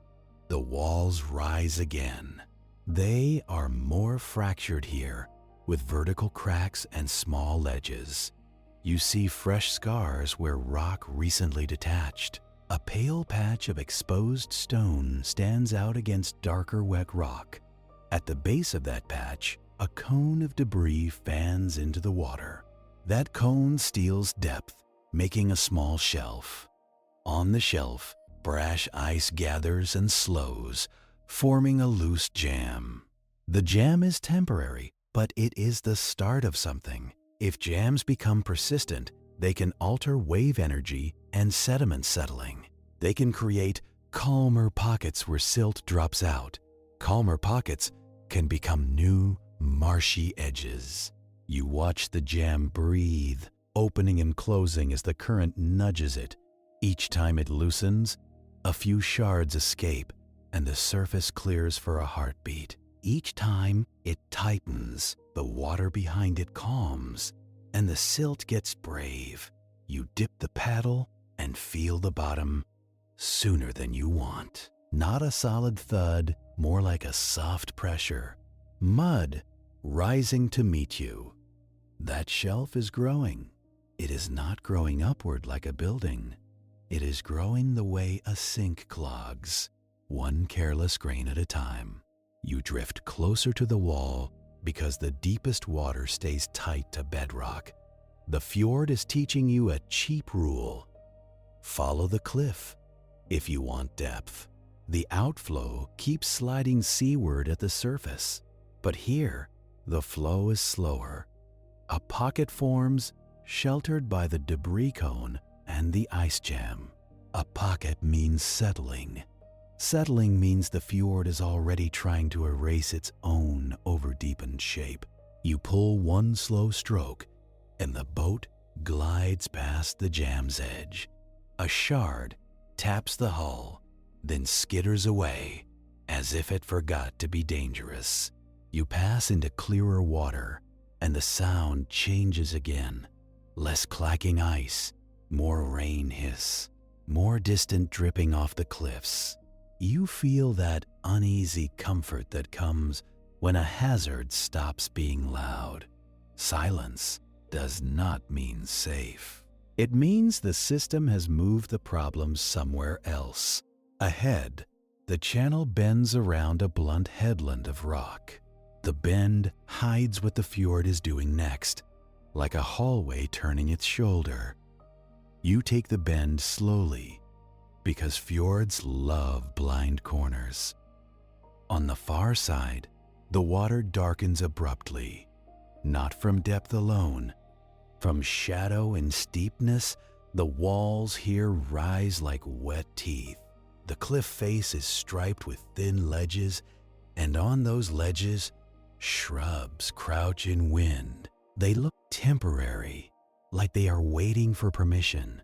the walls rise again. They are more fractured here, with vertical cracks and small ledges. You see fresh scars where rock recently detached. A pale patch of exposed stone stands out against darker wet rock. At the base of that patch, a cone of debris fans into the water. That cone steals depth, making a small shelf. On the shelf, brash ice gathers and slows, forming a loose jam. The jam is temporary, but it is the start of something. If jams become persistent, they can alter wave energy and sediment settling. They can create calmer pockets where silt drops out. Calmer pockets can become new, marshy edges. You watch the jam breathe, opening and closing as the current nudges it. Each time it loosens, a few shards escape, and the surface clears for a heartbeat. Each time it tightens, the water behind it calms, and the silt gets brave. You dip the paddle and feel the bottom sooner than you want. Not a solid thud, more like a soft pressure. Mud rising to meet you. That shelf is growing. It is not growing upward like a building. It is growing the way a sink clogs, one careless grain at a time. You drift closer to the wall because the deepest water stays tight to bedrock. The fjord is teaching you a cheap rule. Follow the cliff if you want depth. The outflow keeps sliding seaward at the surface, but here the flow is slower. A pocket forms sheltered by the debris cone and the ice jam. A pocket means settling. Settling means the fjord is already trying to erase its own over-deepened shape. You pull one slow stroke, and the boat glides past the jam's edge. A shard taps the hull, then skitters away, as if it forgot to be dangerous. You pass into clearer water, and the sound changes again. Less clacking ice, more rain hiss, more distant dripping off the cliffs. You feel that uneasy comfort that comes when a hazard stops being loud. Silence does not mean safe. It means the system has moved the problem somewhere else. Ahead, the channel bends around a blunt headland of rock. The bend hides what the fjord is doing next, like a hallway turning its shoulder. You take the bend slowly, because fjords love blind corners. On the far side, the water darkens abruptly, not from depth alone. From shadow and steepness, the walls here rise like wet teeth. The cliff face is striped with thin ledges, and on those ledges, shrubs crouch in wind. They look temporary, like they are waiting for permission.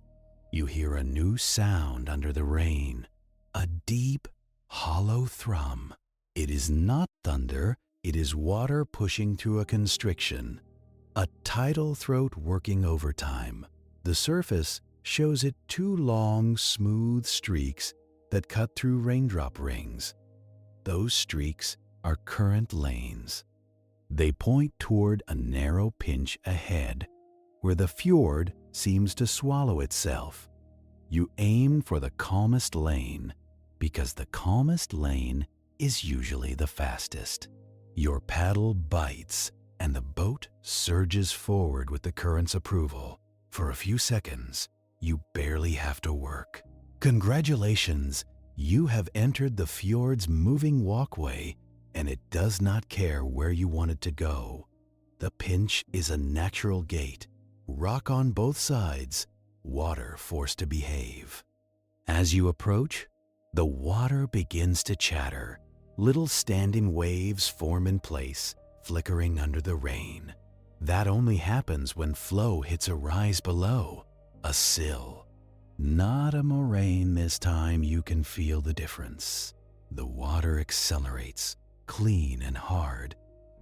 You hear a new sound under the rain, a deep, hollow thrum. It is not thunder, it is water pushing through a constriction, a tidal throat working overtime. The surface shows it two long, smooth streaks that cut through raindrop rings. Those streaks are current lanes. They point toward a narrow pinch ahead, where the fjord seems to swallow itself. You aim for the calmest lane, because the calmest lane is usually the fastest. Your paddle bites, and the boat surges forward with the current's approval. For a few seconds, you barely have to work. Congratulations, you have entered the fjord's moving walkway, and it does not care where you want it to go. The pinch is a natural gate, rock on both sides, water forced to behave. As you approach, the water begins to chatter. Little standing waves form in place, flickering under the rain. That only happens when flow hits a rise below, a sill. Not a moraine this time. You can feel the difference. The water accelerates, clean and hard,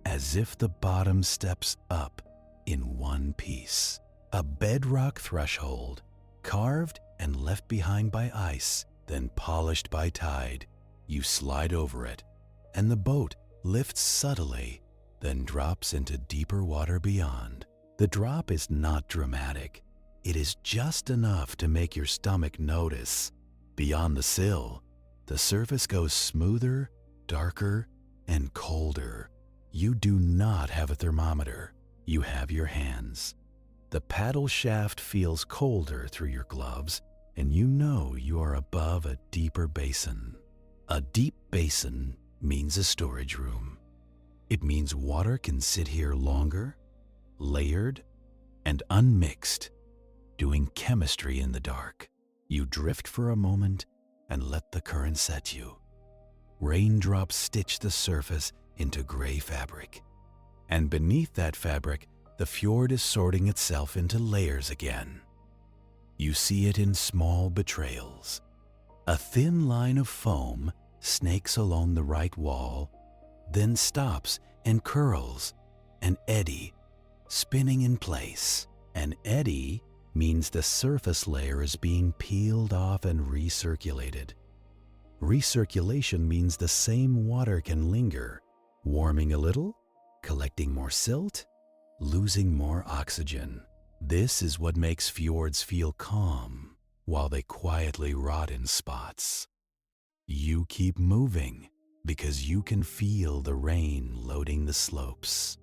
as if the bottom steps up in one piece. A bedrock threshold, carved and left behind by ice, then polished by tide. You slide over it, and the boat lifts subtly, then drops into deeper water beyond. The drop is not dramatic. It is just enough to make your stomach notice. Beyond the sill, the surface goes smoother, darker, and colder. You do not have a thermometer. You have your hands. The paddle shaft feels colder through your gloves, and you know you are above a deeper basin. A deep basin means a storage room. It means water can sit here longer, layered, and unmixed, doing chemistry in the dark. You drift for a moment and let the current set you. Raindrops stitch the surface into gray fabric, and beneath that fabric, the fjord is sorting itself into layers again. You see it in small betrayals. A thin line of foam snakes along the right wall, then stops and curls, an eddy, spinning in place. An eddy means the surface layer is being peeled off and recirculated. Recirculation means the same water can linger, warming a little, collecting more silt, losing more oxygen. This is what makes fjords feel calm while they quietly rot in spots. You keep moving because you can feel the rain loading the slopes.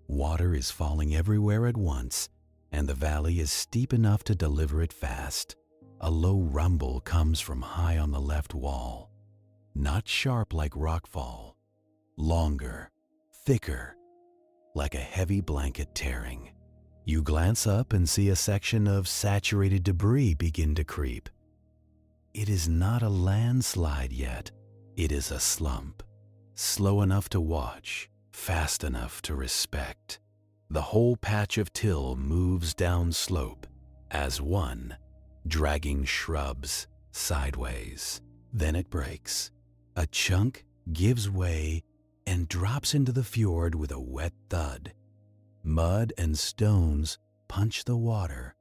Water is falling everywhere at once, and the valley is steep enough to deliver it fast. A low rumble comes from high on the left wall, not sharp like rockfall, longer, thicker, like a heavy blanket tearing. You glance up and see a section of saturated debris begin to creep. It is not a landslide yet. It is a slump, slow enough to watch, fast enough to respect. The whole patch of till moves down slope as one, dragging shrubs sideways. Then it breaks. A chunk gives way and drops into the fjord with a wet thud. Mud and stones punch the water,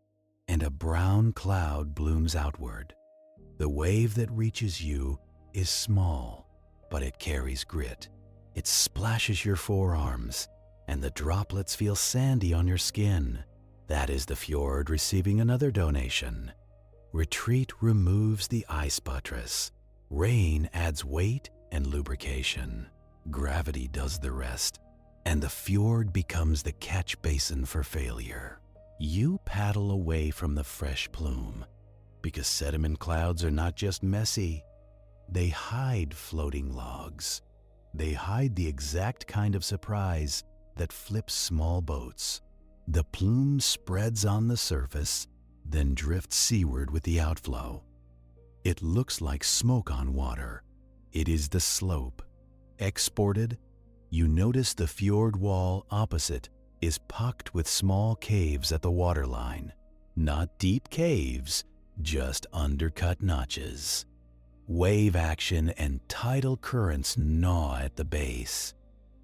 and a brown cloud blooms outward. The wave that reaches you is small, but it carries grit. It splashes your forearms, and the droplets feel sandy on your skin. That is the fjord receiving another donation. Retreat removes the ice buttress. Rain adds weight and lubrication. Gravity does the rest, and the fjord becomes the catch basin for failure. You paddle away from the fresh plume, because sediment clouds are not just messy. They hide floating logs. They hide the exact kind of surprise that flips small boats. The plume spreads on the surface, then drifts seaward with the outflow. It looks like smoke on water. It is the slope. Exported, you notice the fjord wall opposite is pucked with small caves at the waterline. Not deep caves, just undercut notches. Wave action and tidal currents gnaw at the base.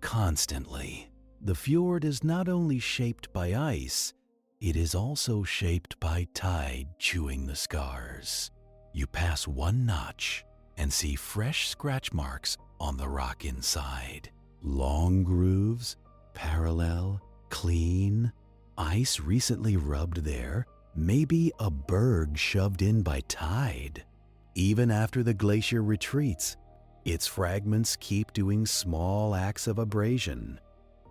Constantly. The fjord is not only shaped by ice, it is also shaped by tide chewing the scars. You pass one notch and see fresh scratch marks on the rock inside. Long grooves, parallel, clean. Ice recently rubbed there, maybe a berg shoved in by tide. Even after the glacier retreats, its fragments keep doing small acts of abrasion.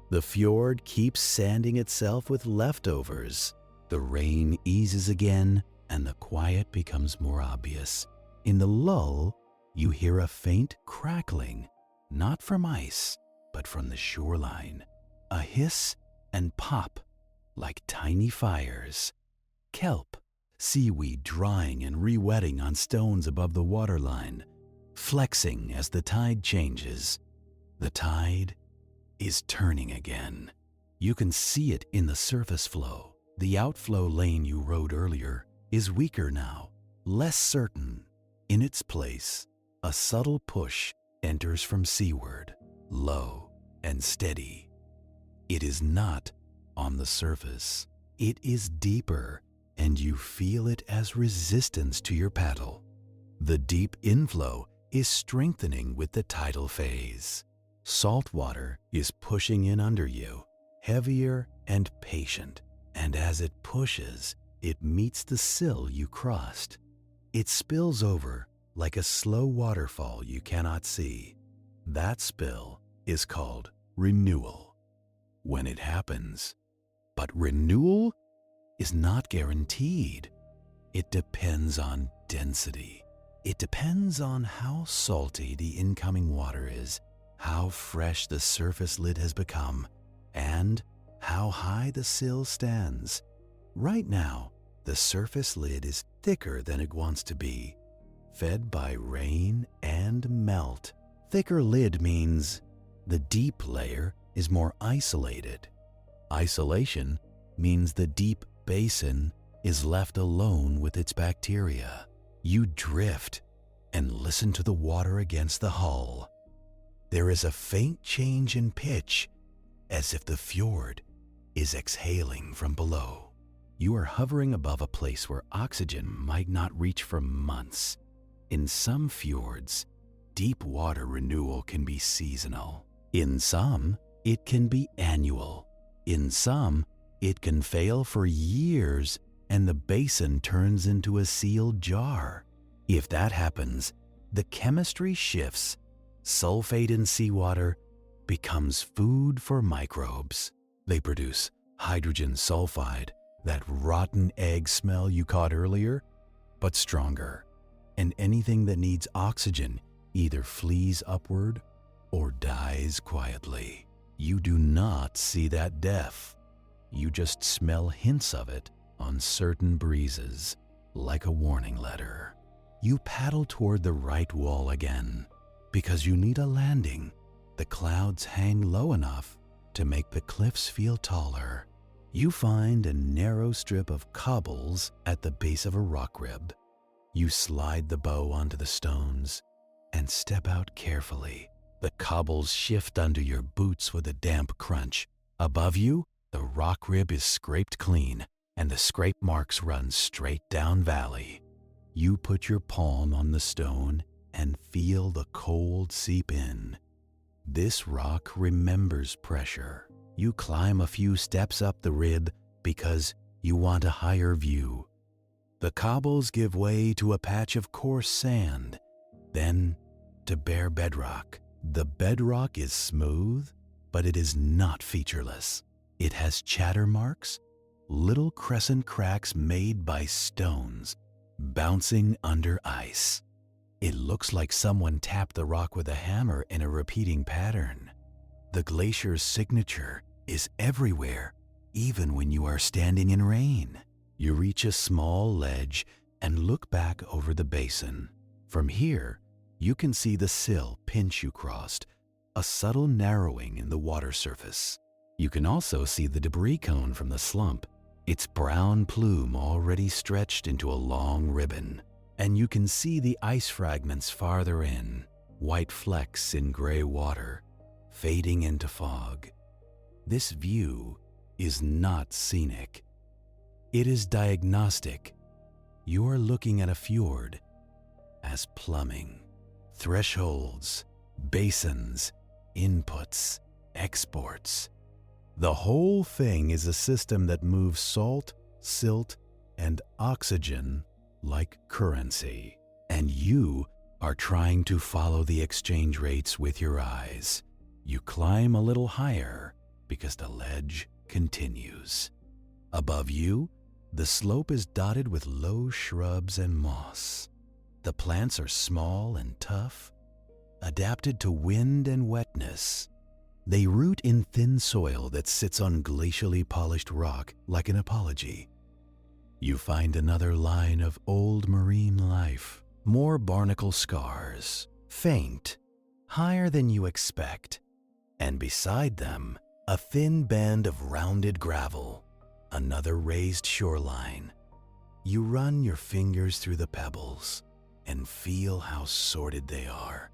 The fjord keeps sanding itself with leftovers. The rain eases again, and the quiet becomes more obvious. In the lull, you hear a faint crackling, not from ice, but from the shoreline. A hiss and pop, like tiny fires. Kelp, seaweed drying and re-wetting on stones above the waterline, flexing as the tide changes. The tide is turning again. You can see it in the surface flow. The outflow lane you rode earlier is weaker now, less certain. In its place, a subtle push enters from seaward, low and steady. It is not on the surface. It is deeper, and you feel it as resistance to your paddle. The deep inflow is strengthening with the tidal phase. Salt water is pushing in under you, heavier and patient, and as it pushes, it meets the sill you crossed. It spills over like a slow waterfall you cannot see. That spill is called renewal when it happens. But renewal is not guaranteed. It depends on density. It depends on how salty the incoming water is, how fresh the surface lid has become, and how high the sill stands. Right now, the surface lid is thicker than it wants to be, fed by rain and melt. Thicker lid means the deep layer is more isolated. Isolation means the deep basin is left alone with its bacteria. You drift and listen to the water against the hull. There is a faint change in pitch, as if the fjord is exhaling from below. You are hovering above a place where oxygen might not reach for months. In some fjords, deep water renewal can be seasonal. In some, it can be annual. In some, it can fail for years and the basin turns into a sealed jar. If that happens, the chemistry shifts. Sulfate in seawater becomes food for microbes. They produce hydrogen sulfide, that rotten egg smell you caught earlier, but stronger. And anything that needs oxygen either flees upward or dies quietly. You do not see that death. You just smell hints of it on certain breezes, like a warning letter. You paddle toward the right wall again, because you need a landing. The clouds hang low enough to make the cliffs feel taller. You find a narrow strip of cobbles at the base of a rock rib. You slide the bow onto the stones and step out carefully. The cobbles shift under your boots with a damp crunch. Above you, the rock rib is scraped clean, and the scrape marks run straight down valley. You put your palm on the stone and feel the cold seep in. This rock remembers pressure. You climb a few steps up the rib because you want a higher view. The cobbles give way to a patch of coarse sand, then to bare bedrock. The bedrock is smooth, but it is not featureless. It has chatter marks, little crescent cracks made by stones bouncing under ice. It looks like someone tapped the rock with a hammer in a repeating pattern. The glacier's signature is everywhere, even when you are standing in rain. You reach a small ledge and look back over the basin. From here, you can see the sill pinch you crossed, a subtle narrowing in the water surface. You can also see the debris cone from the slump, its brown plume already stretched into a long ribbon. And you can see the ice fragments farther in, white flecks in gray water, fading into fog. This view is not scenic. It is diagnostic. You are looking at a fjord as plumbing, thresholds, basins, inputs, exports. The whole thing is a system that moves salt, silt, and oxygen like currency. And you are trying to follow the exchange rates with your eyes. You climb a little higher because the ledge continues. Above you, the slope is dotted with low shrubs and moss. The plants are small and tough, adapted to wind and wetness. They root in thin soil that sits on glacially polished rock like an apology. You find another line of old marine life, more barnacle scars, faint, higher than you expect, and beside them, a thin band of rounded gravel, another raised shoreline. You run your fingers through the pebbles and feel how sorted they are.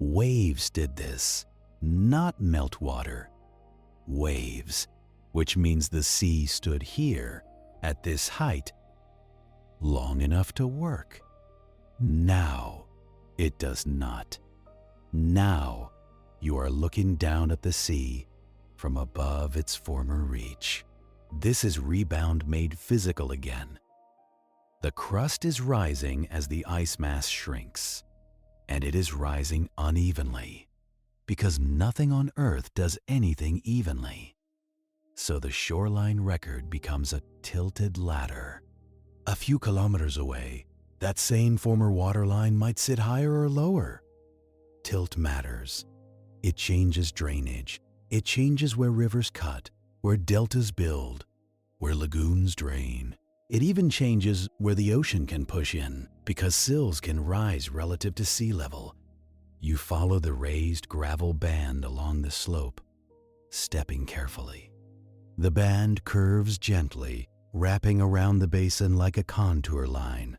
Waves did this, not meltwater. Waves, which means the sea stood here at this height long enough to work. Now it does not. Now you are looking down at the sea from above its former reach. This is Rebound made physical again. The crust is rising as the ice mass shrinks, and it is rising unevenly because nothing on Earth does anything evenly. So the shoreline record becomes a tilted ladder. A few kilometers away, that same former waterline might sit higher or lower. Tilt matters. It changes drainage. It changes where rivers cut, where deltas build, where lagoons drain. It even changes where the ocean can push in because sills can rise relative to sea level. You follow the raised gravel band along the slope, stepping carefully. The band curves gently, wrapping around the basin like a contour line.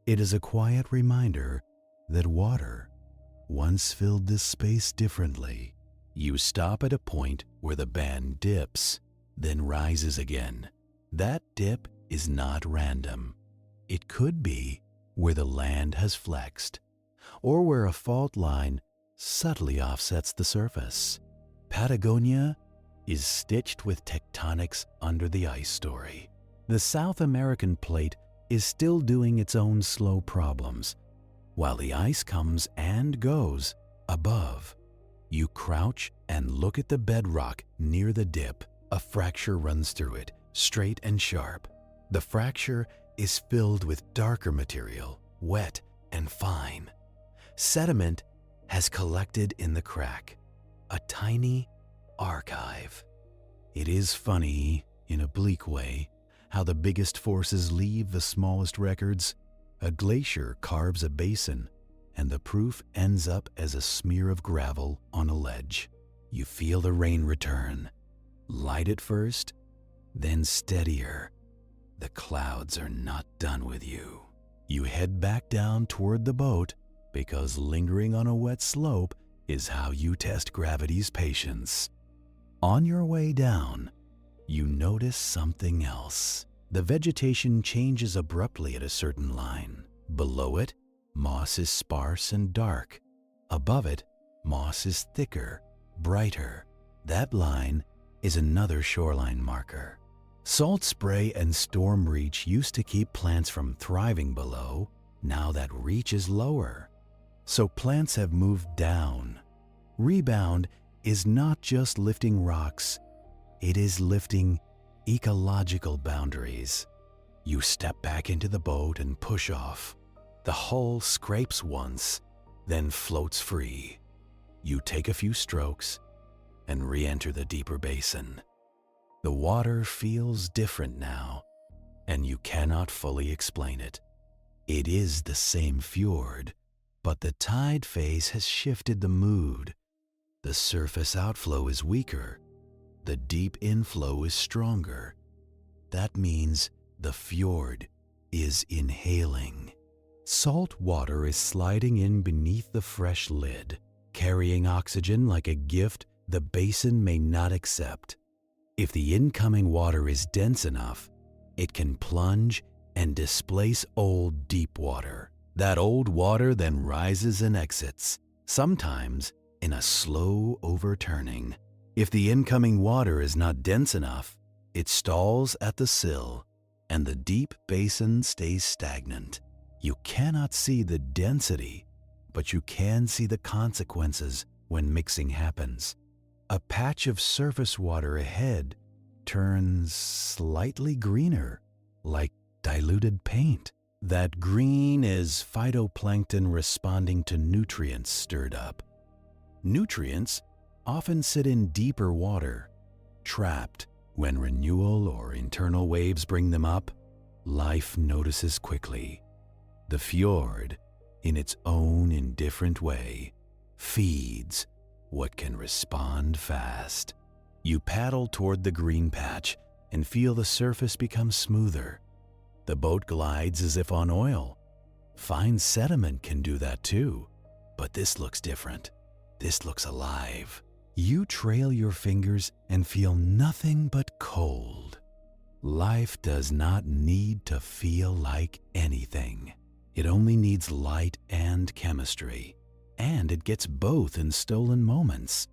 It is a quiet reminder that water once filled this space differently. You stop at a point where the band dips, then rises again. That dip is not random. It could be where the land has flexed, or where a fault line subtly offsets the surface. Patagonia is stitched with tectonics under the ice story. The South American plate is still doing its own slow problems, while the ice comes and goes above. You crouch and look at the bedrock near the dip. A fracture runs through it, straight and sharp. The fracture is filled with darker material, wet and fine. Sediment has collected in the crack, a tiny archive. It is funny, in a bleak way, how the biggest forces leave the smallest records. A glacier carves a basin, and the proof ends up as a smear of gravel on a ledge. You feel the rain return, light at first, then steadier. The clouds are not done with you. You head back down toward the boat because lingering on a wet slope is how you test gravity's patience. On your way down, you notice something else. The vegetation changes abruptly at a certain line. Below it, moss is sparse and dark. Above it, moss is thicker, brighter. That line is another shoreline marker. Salt spray and storm reach used to keep plants from thriving below. Now that reach is lower, so plants have moved down. Rebound is not just lifting rocks, it is lifting ecological boundaries. You step back into the boat and push off. The hull scrapes once, then floats free. You take a few strokes and re-enter the deeper basin. The water feels different now, and you cannot fully explain it. It is the same fjord, but the tide phase has shifted the mood. The surface outflow is weaker. The deep inflow is stronger. That means the fjord is inhaling. Salt water is sliding in beneath the fresh lid, carrying oxygen like a gift the basin may not accept. If the incoming water is dense enough, it can plunge and displace old deep water. That old water then rises and exits, sometimes in a slow overturning. If the incoming water is not dense enough, it stalls at the sill, and the deep basin stays stagnant. You cannot see the density, but you can see the consequences when mixing happens. A patch of surface water ahead turns slightly greener, like diluted paint. That green is phytoplankton responding to nutrients stirred up. Nutrients often sit in deeper water, trapped. When renewal or internal waves bring them up, life notices quickly. The fjord, in its own indifferent way, feeds what can respond fast. You paddle toward the green patch and feel the surface become smoother. The boat glides as if on oil. Fine sediment can do that too, but this looks different. This looks alive. You trail your fingers and feel nothing but cold. Life does not need to feel like anything. It only needs light and chemistry, and it gets both in stolen moments.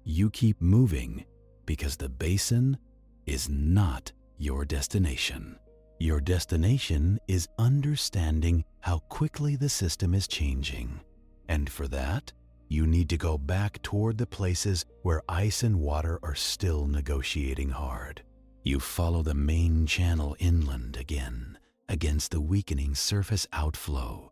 You keep moving because the basin is not your destination. Your destination is understanding how quickly the system is changing. And for that, you need to go back toward the places where ice and water are still negotiating hard. You follow the main channel inland again, against the weakening surface outflow.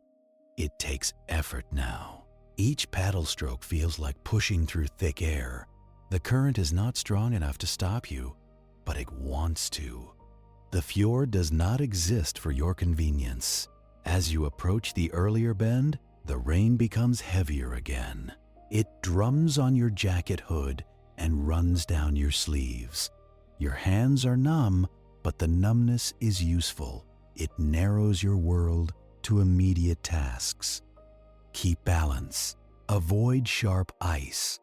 It takes effort now. Each paddle stroke feels like pushing through thick air. The current is not strong enough to stop you, but it wants to. The fjord does not exist for your convenience. As you approach the earlier bend, the rain becomes heavier again. It drums on your jacket hood and runs down your sleeves. Your hands are numb, but the numbness is useful. It narrows your world to immediate tasks. Keep balance. Avoid sharp ice.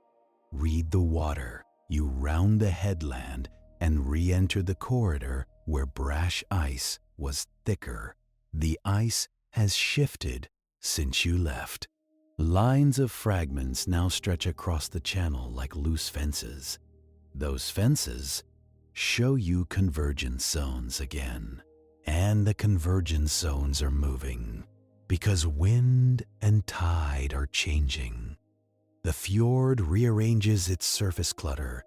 Read the water. You round the headland and re-enter the corridor where brash ice was thicker. The ice has shifted since you left. Lines of fragments now stretch across the channel like loose fences. Those fences show you convergence zones again. And the convergence zones are moving because wind and tide are changing. The fjord rearranges its surface clutter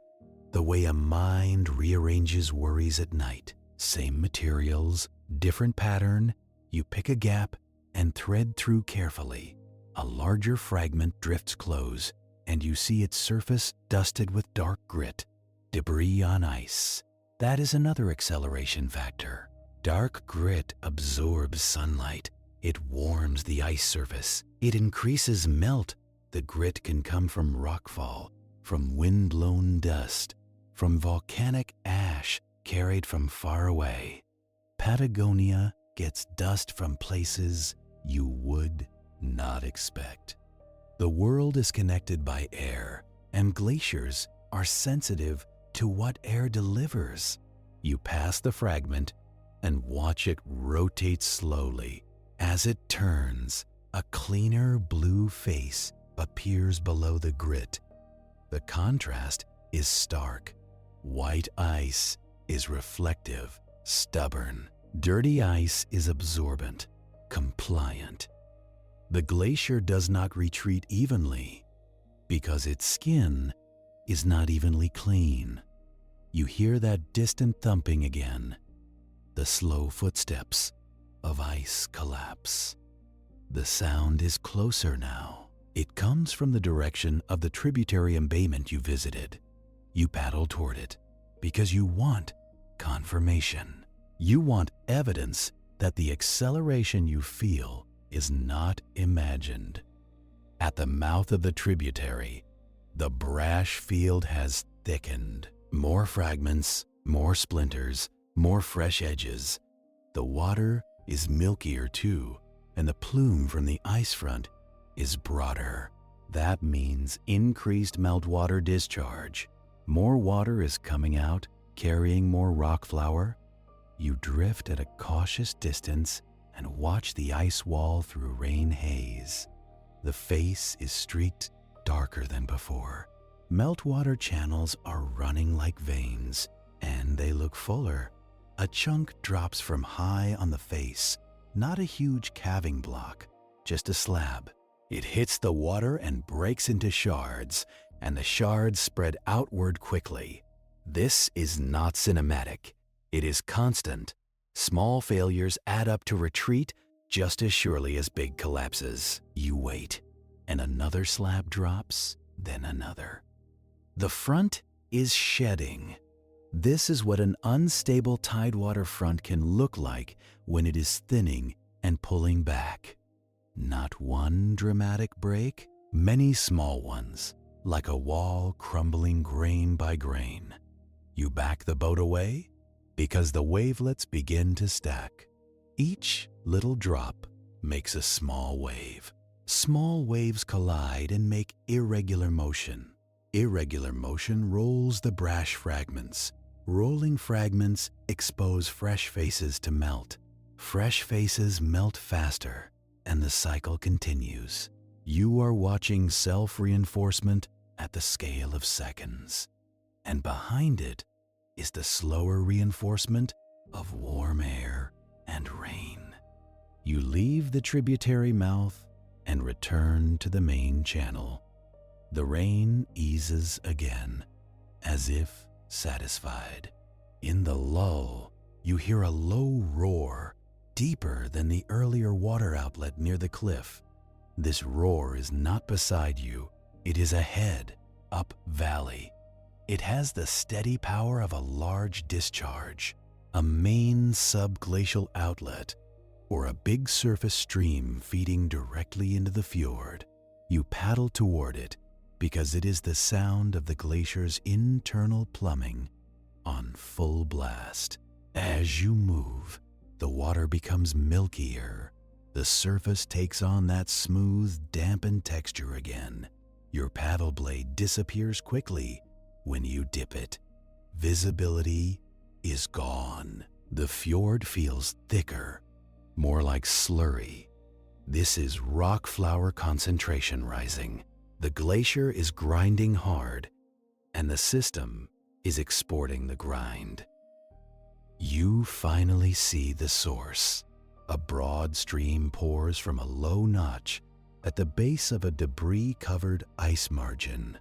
the way a mind rearranges worries at night. Same materials, different pattern. You pick a gap and thread through carefully. A larger fragment drifts close, and you see its surface dusted with dark grit, debris on ice. That is another acceleration factor. Dark grit absorbs sunlight. It warms the ice surface. It increases melt. The grit can come from rockfall, from wind-blown dust, from volcanic ash carried from far away. Patagonia gets dust from places you would not expect. The world is connected by air, and glaciers are sensitive to what air delivers. You pass the fragment and watch it rotate slowly. As it turns, a cleaner blue face appears below the grit. The contrast is stark. White ice is reflective, stubborn. Dirty ice is absorbent, compliant. The glacier does not retreat evenly because its skin is not evenly clean. You hear that distant thumping again, the slow footsteps of ice collapse. The sound is closer now. It comes from the direction of the tributary embayment you visited. You paddle toward it because you want confirmation. You want evidence that the acceleration you feel is not imagined. At the mouth of the tributary, the brash field has thickened. More fragments, more splinters, more fresh edges. The water is milkier too, and the plume from the ice front is broader. That means increased meltwater discharge. More water is coming out, carrying more rock flour. You drift at a cautious distance and watch the ice wall through rain haze. The face is streaked darker than before. Meltwater channels are running like veins, and they look fuller. A chunk drops from high on the face, not a huge calving block, just a slab. It hits the water and breaks into shards, and the shards spread outward quickly. This is not cinematic. It is constant. Small failures add up to retreat just as surely as big collapses. You wait, and another slab drops, then another. The front is shedding. This is what an unstable tidewater front can look like when it is thinning and pulling back. Not one dramatic break, many small ones, like a wall crumbling grain by grain. You back the boat away because the wavelets begin to stack. Each little drop makes a small wave. Small waves collide and make irregular motion. Irregular motion rolls the brash fragments. Rolling fragments expose fresh faces to melt. Fresh faces melt faster, and the cycle continues. You are watching self-reinforcement at the scale of seconds. And behind it is the slower reinforcement of warm air and rain. You leave the tributary mouth and return to the main channel. The rain eases again, as if satisfied. In the lull, you hear a low roar, deeper than the earlier water outlet near the cliff. This roar is not beside you, it is ahead, up valley. It has the steady power of a large discharge, a main subglacial outlet, or a big surface stream feeding directly into the fjord. You paddle toward it because it is the sound of the glacier's internal plumbing on full blast. As you move, the water becomes milkier. The surface takes on that smooth, dampened texture again. Your paddle blade disappears quickly when you dip it. Visibility is gone. The fjord feels thicker, more like slurry. This is rock flour concentration rising. The glacier is grinding hard, and the system is exporting the grind. You finally see the source. A broad stream pours from a low notch at the base of a debris-covered ice margin.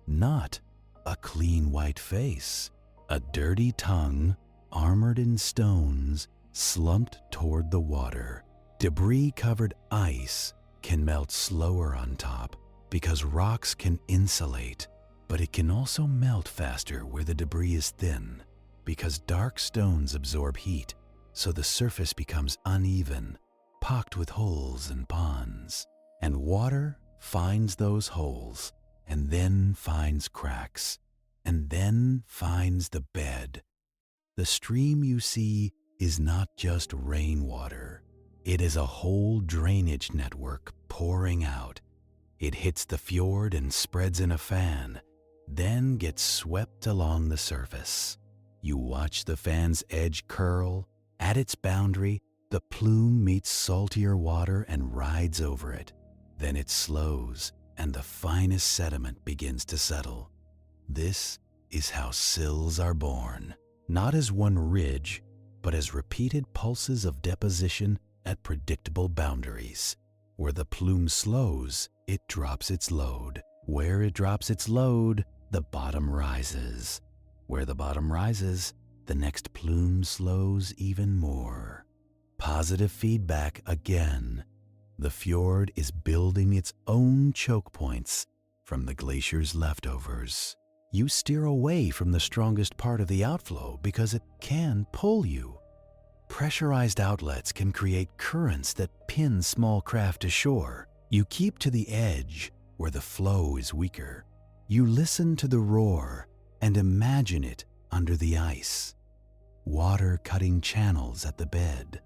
Not a clean white face. A dirty tongue, armored in stones, slumped toward the water. Debris-covered ice can melt slower on top because rocks can insulate, but it can also melt faster where the debris is thin because dark stones absorb heat, so the surface becomes uneven, pocked with holes and ponds. And water finds those holes, and then finds cracks, and then finds the bed. The stream you see is not just rainwater. It is a whole drainage network pouring out. It hits the fjord and spreads in a fan, then gets swept along the surface. You watch the fan's edge curl. At its boundary, the plume meets saltier water and rides over it. Then it slows, and the finest sediment begins to settle. This is how sills are born, not as one ridge, but as repeated pulses of deposition at predictable boundaries. Where the plume slows, it drops its load. Where it drops its load, the bottom rises. Where the bottom rises, the next plume slows even more. Positive feedback again. The fjord is building its own choke points from the glacier's leftovers. You steer away from the strongest part of the outflow because it can pull you. Pressurized outlets can create currents that pin small craft to shore. You keep to the edge where the flow is weaker. You listen to the roar and imagine it under the ice. Water cutting channels at the bed.